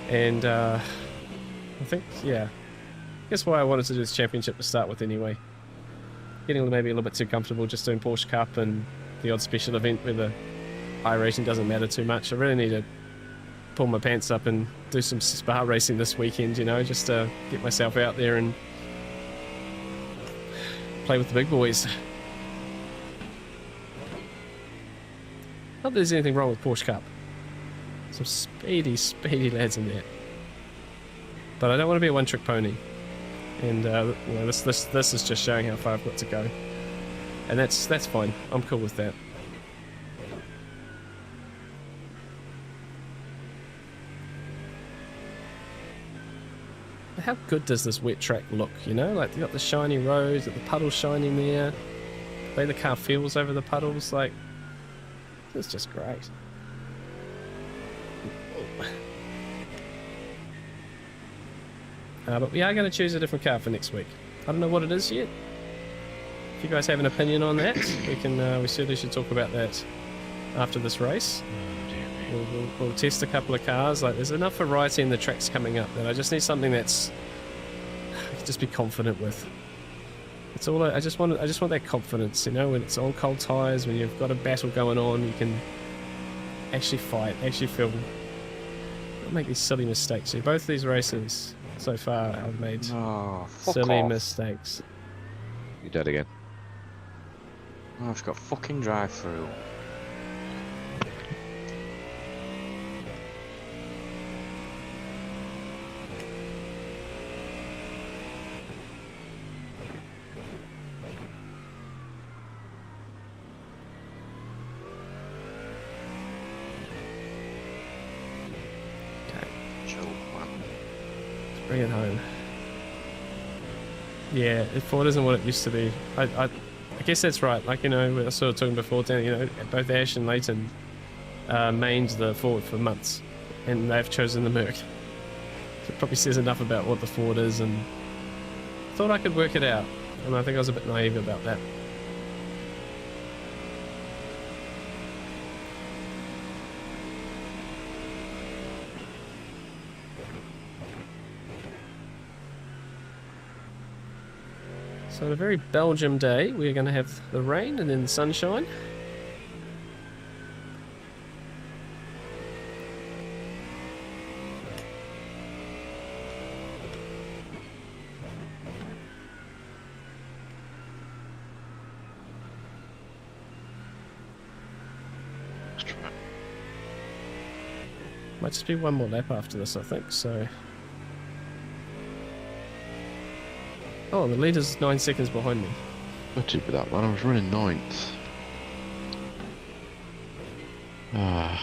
and I think yeah. Guess why I wanted to do this championship to start with anyway. Getting maybe a little bit too comfortable just doing Porsche Cup and the odd special event where the iRacing doesn't matter too much. I really need to pull my pants up and do some Spa racing this weekend, you know, just to get myself out there and play with the big boys. Not that there's anything wrong with Porsche Cup. Some speedy lads in there. But I don't want to be a one-trick pony. And you know, this is just showing how far I've got to go, and that's fine. I'm cool with that. How good does this wet track look? You know, like you got the shiny roads, the puddles shining there. The way the car feels over the puddles, like it's just great. But we are going to choose a different car for next week. I don't know what it is yet. if you guys have an opinion on that, we certainly should talk about that after this race. We'll test a couple of cars. Like, there's enough variety in the tracks coming up that I just need something that's I can just be confident with. It's all I just want that confidence, you know, when it's on cold tires, when you've got a battle going on, you can actually fight, actually feel, not make these silly mistakes. See, both these races so far I've made silly mistakes. You're dead again. Oh, I've got fucking drive through. Bring it home. Yeah, Ford isn't what it used to be. I guess that's right. Like, you know, we were sort of talking before, Dan, you know, both Ash and Leighton mained the Ford for months, and they've chosen the Merc. So it probably says enough about what the Ford is, and I thought I could work it out, and I think I was a bit naive about that. So on a very Belgium day, we're going to have the rain and then the sunshine. Might just be one more lap after this, I think, so... Oh, the leader's 9 seconds behind me. Not too bad that one. I was running 9th. I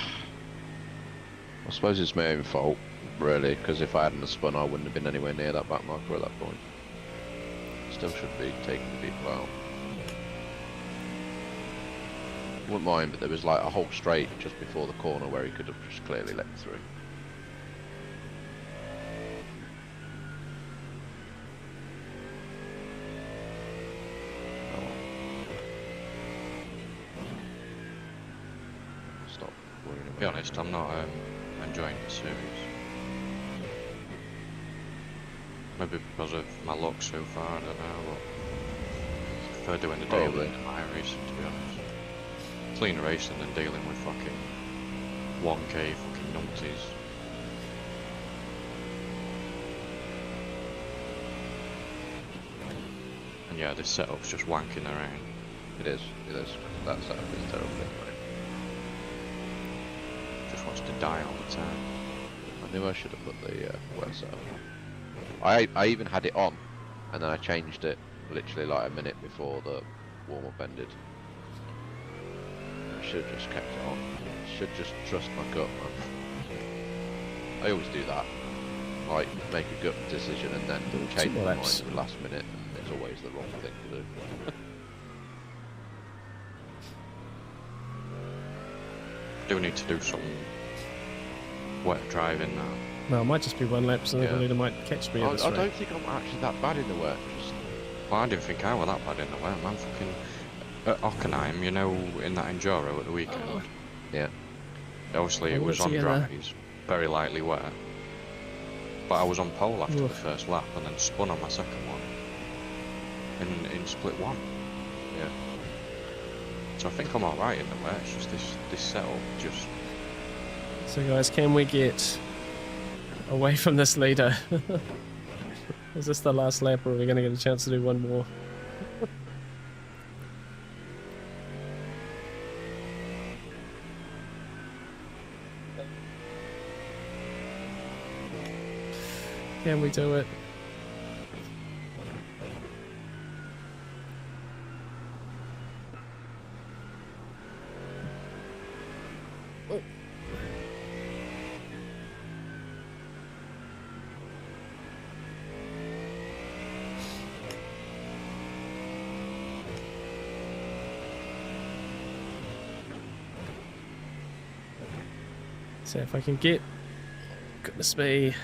suppose it's my own fault, really, because if I hadn't have spun, I wouldn't have been anywhere near that back marker at that point. Still should be taking the people out. Wouldn't mind, but there was like a whole straight just before the corner where he could have just clearly let through. To be honest, I'm not enjoying the series. Maybe because of my luck so far, I don't know, but I prefer doing the daily to my racing, to be honest. Clean racing than dealing with fucking 1k fucking numpties. And yeah, this setup's just wanking around. It is. That setup is terrible anyway. Wants to die all the time. I knew I should have put the wet setup on. I even had it on, and then I changed it literally like a minute before the warm-up ended. I should have just kept it on. Should just trust my gut, man. I always do that. Like, make a gut decision and then change my mind at the last minute, and it's always the wrong thing to do. Do need to do some wet driving now. Well, it might just be one lap, so the leader might catch me at this rate. I don't think I'm actually that bad in the wet. Well, I didn't think I was that bad in the wet, man. Fucking at Hockenheim, you know, in that Enduro at the weekend. Yeah. Obviously, it was on dries, very lightly wet. But I was on pole after the first lap, and then spun on my second one in split one. Yeah. So I think I'm alright in the wet. It's just this setup just. So guys, can we get away from this leader? Is this the last lap, or are we going to get a chance to do one more? Can we do it? So if I can get, goodness me,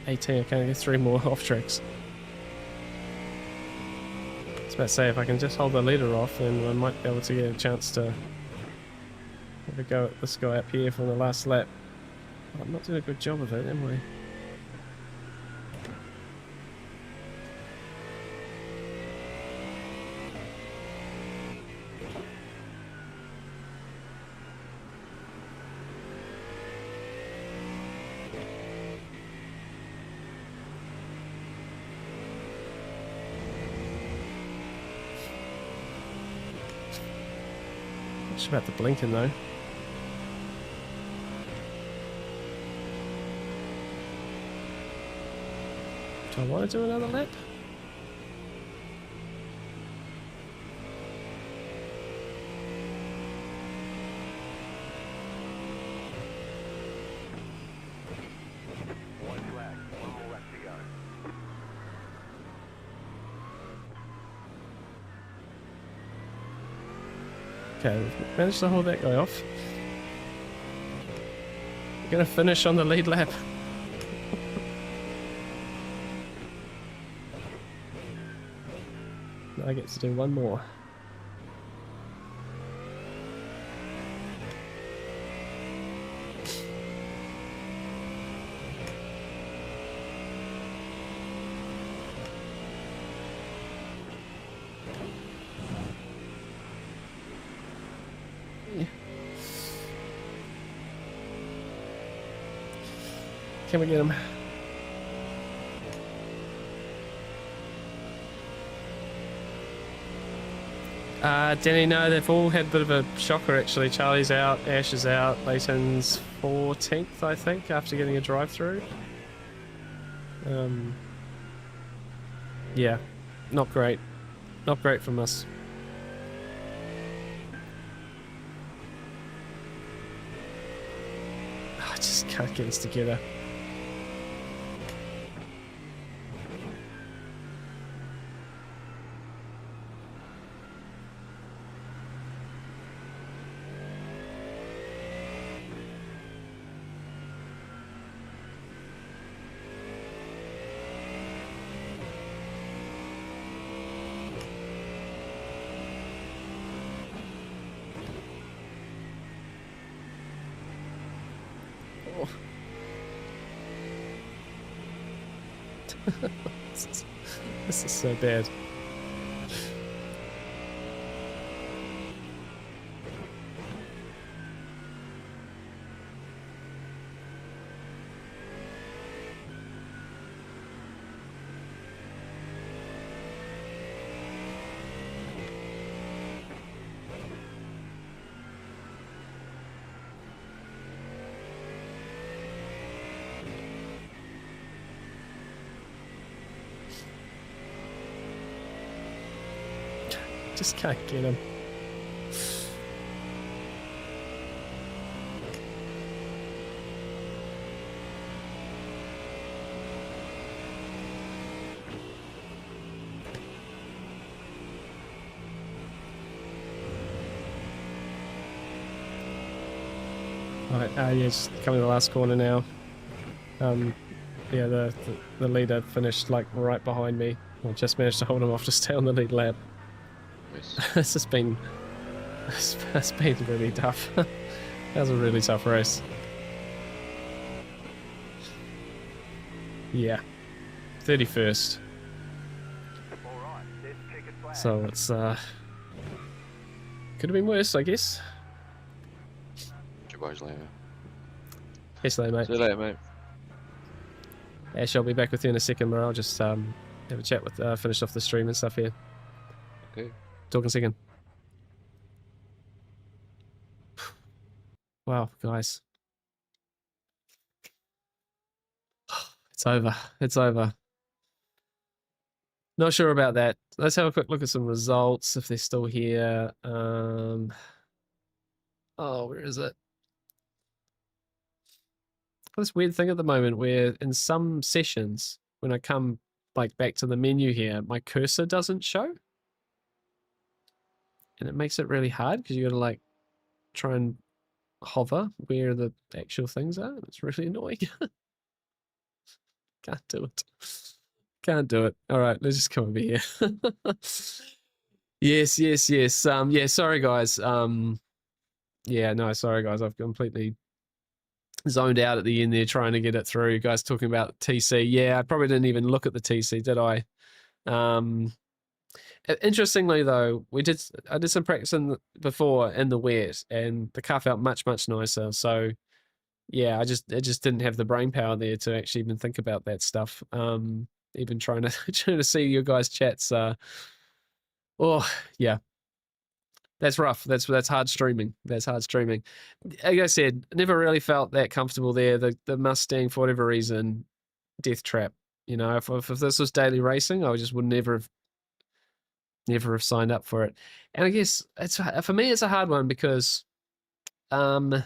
18, I can't get 3 more off tracks. about to say, if I can just hold the leader off, then I might be able to get a chance to have a go at this guy up here for the last lap. I'm not doing a good job of it, am I? Just about the blinking though. Do I want to do another lap? One flag, one more left to go. Okay, we've managed to hold that guy off. We're gonna finish on the lead lap. I get to do one more. Can we get him? Danny, no, they've all had a bit of a shocker actually. Charlie's out, Ash is out, Leighton's 14th, I think, after getting a drive-through. Yeah, not great. Not great from us. I just can't get us together. This is so bad. Just can't get him. Alright, yeah, just coming to the last corner now. Yeah, the leader finished like right behind me. I just managed to hold him off to stay on the lead lap. This has been it's been really tough. That was a really tough race. Yeah, 31st. All right, this ticket flag. So it's could have been worse, I guess. See you boys later. Yes, mate. See you later, mate. Ash, I'll be back with you in a second, where I'll just have a chat with finish off the stream and stuff here. Okay. Talk in a second. Wow, guys. It's over. It's over. Not sure about that. Let's have a quick look at some results, if they're still here. Oh, where is it? This weird thing at the moment where in some sessions, when I come like back to the menu here, my cursor doesn't show. And it makes it really hard because you got to like try and hover where the actual things are. It's really annoying. Can't do it. Can't do it. All right, let's just come over here. Yes, yes, yes. Yeah, sorry guys. Yeah, no, sorry guys. I've completely zoned out at the end there trying to get it through. You guys talking about TC. Yeah, I probably didn't even look at the TC, did I? Interestingly though, I did some practice before in the wet, and the car felt much nicer. So yeah, it just didn't have the brain power there to actually even think about that stuff. Even trying to trying to see your guys' chats. Oh yeah, that's rough. That's hard streaming. That's hard streaming. Like I said, never really felt that comfortable there. The Mustang, for whatever reason, death trap. You know, if this was daily racing, I just would never have signed up for it. And I guess it's for me, it's a hard one because the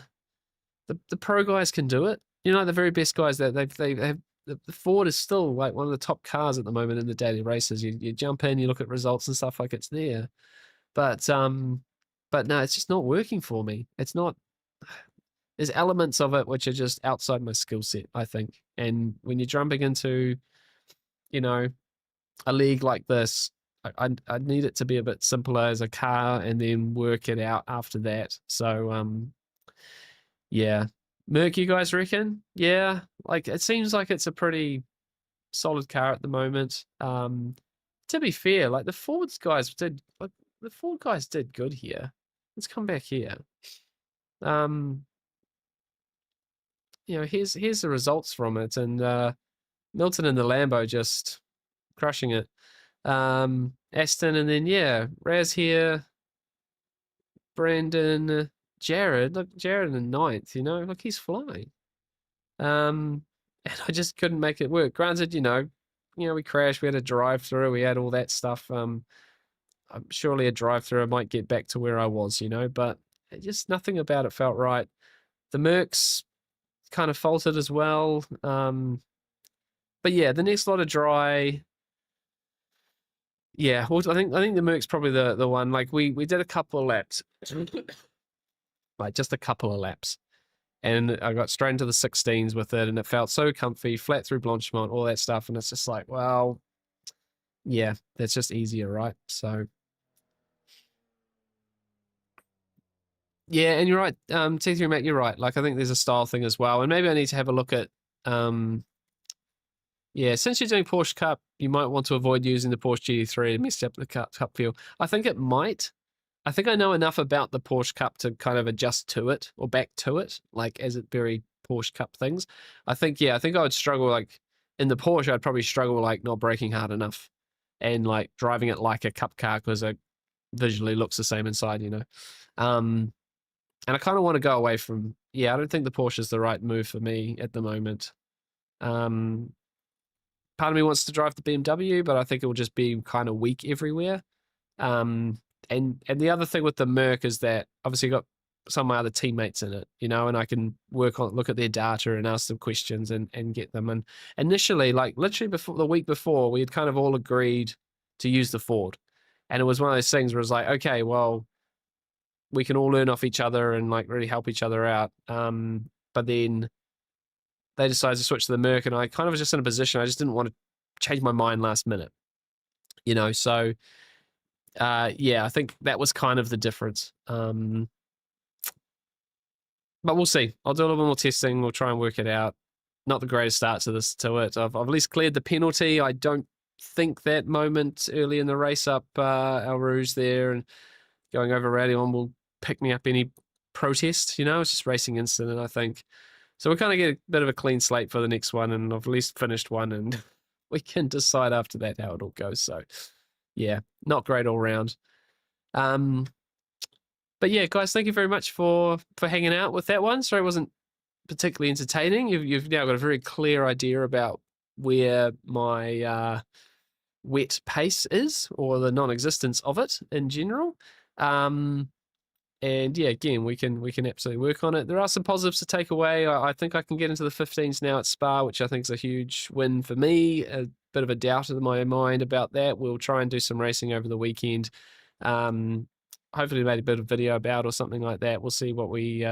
pro guys can do it. You know, the very best guys that they have. The Ford is still like one of the top cars at the moment in the daily races. You jump in, you look at results and stuff like it's there, but no, it's just not working for me. It's not. There's elements of it which are just outside my skill set, I think. And when you're jumping into, you know, a league like this, I need it to be a bit simpler as a car and then work it out after that. So yeah. Merc, you guys reckon? Yeah. Like it seems like it's a pretty solid car at the moment. To be fair, like the Ford guys did good here. Let's come back here. You know, here's the results from it, and Milton and the Lambo just crushing it. Aston, and then yeah, Raz here, Brandon, Jared. Look, Jared in ninth. You know, look, he's flying. And I just couldn't make it work. Granted, you know, we crashed. We had a drive-through. We had all that stuff. Surely a drive-through, I might get back to where I was. You know, but just nothing about it felt right. The Mercs kind of faltered as well. But yeah, the next lot of dry. Yeah, well, I think the Merc's probably the one. Like we did a couple of laps, like just a couple of laps, and I got straight into the 16s with it, and it felt so comfy, flat through Blanchimont, all that stuff, and it's just like, well, yeah, that's just easier, right? So yeah, and you're right, T3 Matt, you're right. Like I think there's a style thing as well, and maybe I need to have a look at yeah, since you're doing Porsche Cup, you might want to avoid using the Porsche GT3 to mess up the Cup feel. I think it might. I think I know enough about the Porsche Cup to kind of adjust to it or back to it, like as it very Porsche Cup things. I think I would struggle like in the Porsche. I'd probably struggle like not braking hard enough and like driving it like a Cup car because it visually looks the same inside, you know. And I kind of want to go away from. Yeah, I don't think the Porsche is the right move for me at the moment. Part of me wants to drive the BMW, but I think it will just be kind of weak everywhere. And the other thing with the Merc is that obviously got some of my other teammates in it, you know, and I can look at their data and ask them questions and get them. And initially, like literally before the week before, we had kind of all agreed to use the Ford. And it was one of those things where it was like, okay, well, we can all learn off each other and like really help each other out. But then they decided to switch to the Merc, and I kind of was just in a position I just didn't want to change my mind last minute, you know. So yeah, I think that was kind of the difference. But we'll see. I'll do a little bit more testing. We'll try and work it out. Not the greatest start to it. I've at least cleared the penalty. I don't think that moment early in the race up El Rouge there and going over Radion will pick me up any protest. You know, it's just racing incident, I think. So we'll kind of get a bit of a clean slate for the next one, and I've at least finished one, and we can decide after that how it all goes. So, yeah, not great all round. But yeah, guys, thank you very much for hanging out with that one. Sorry, it wasn't particularly entertaining. You've now got a very clear idea about where my wet pace is, or the non-existence of it in general. And yeah, again, we can absolutely work on it. There are some positives to take away. I think I can get into the 15s now at Spa, which I think is a huge win for me. A bit of a doubt in my mind about that. We'll try and do some racing over the weekend. Hopefully made a bit of video about or something like that. We'll see what we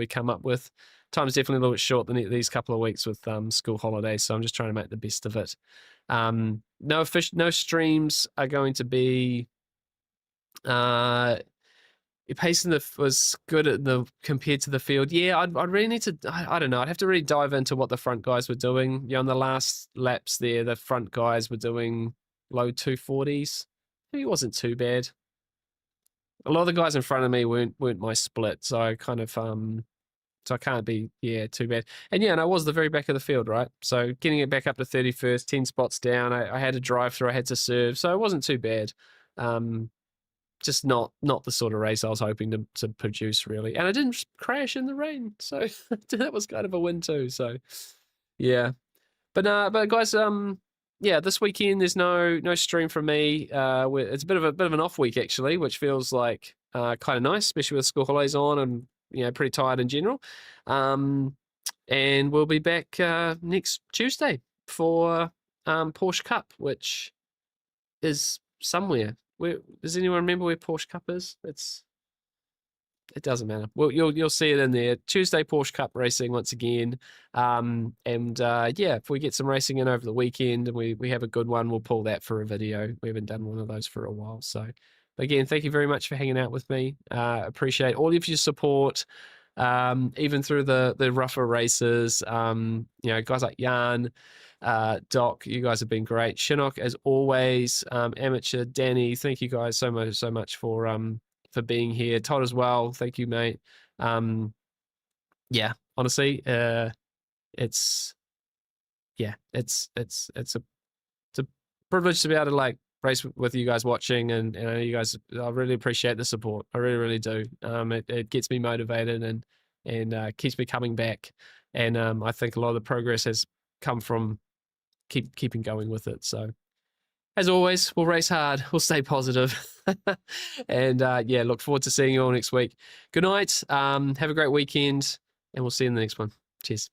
come up with. Time's definitely a little bit short these couple of weeks with school holidays, so I'm just trying to make the best of it. No streams are going to be Your pace was good at the compared to the field. Yeah, I'd really need to. I don't know. I'd have to really dive into what the front guys were doing. On the last laps there, the front guys were doing low 240s. Maybe it wasn't too bad. A lot of the guys in front of me weren't my split, so I kind of so I can't be too bad. And and I was the very back of the field, right? So getting it back up to 31st, 10 spots down. I had a drive through, I had to serve, so it wasn't too bad. Just not the sort of race I was hoping to produce, really. And I didn't crash in the rain, so that was kind of a win too. So yeah, but guys, this weekend there's no stream from me. It's a bit of an off week actually, which feels like kind of nice, especially with school holidays on and pretty tired in general. And we'll be back next Tuesday for Porsche Cup, which is somewhere. Does anyone remember where Porsche Cup is? It doesn't matter. Well, you'll see it in there. Tuesday Porsche Cup racing once again. If we get some racing in over the weekend and we have a good one, we'll pull that for a video. We haven't done one of those for a while. So again, thank you very much for hanging out with me. Appreciate all of your support. Even through the rougher races, guys like Jan, Doc, you guys have been great. Shinnok, as always, Amateur, Danny, thank you guys so much for being here. Todd as well, thank you, mate. Honestly, it's a privilege to be able to race with you guys watching, and you guys, I really appreciate the support. I really do. It gets me motivated and keeps me coming back. And I think a lot of the progress has come from keeping going with it. So as always, we'll race hard, we'll stay positive, and look forward to seeing you all next week. Good night. Have a great weekend, and we'll see you in the next one. Cheers.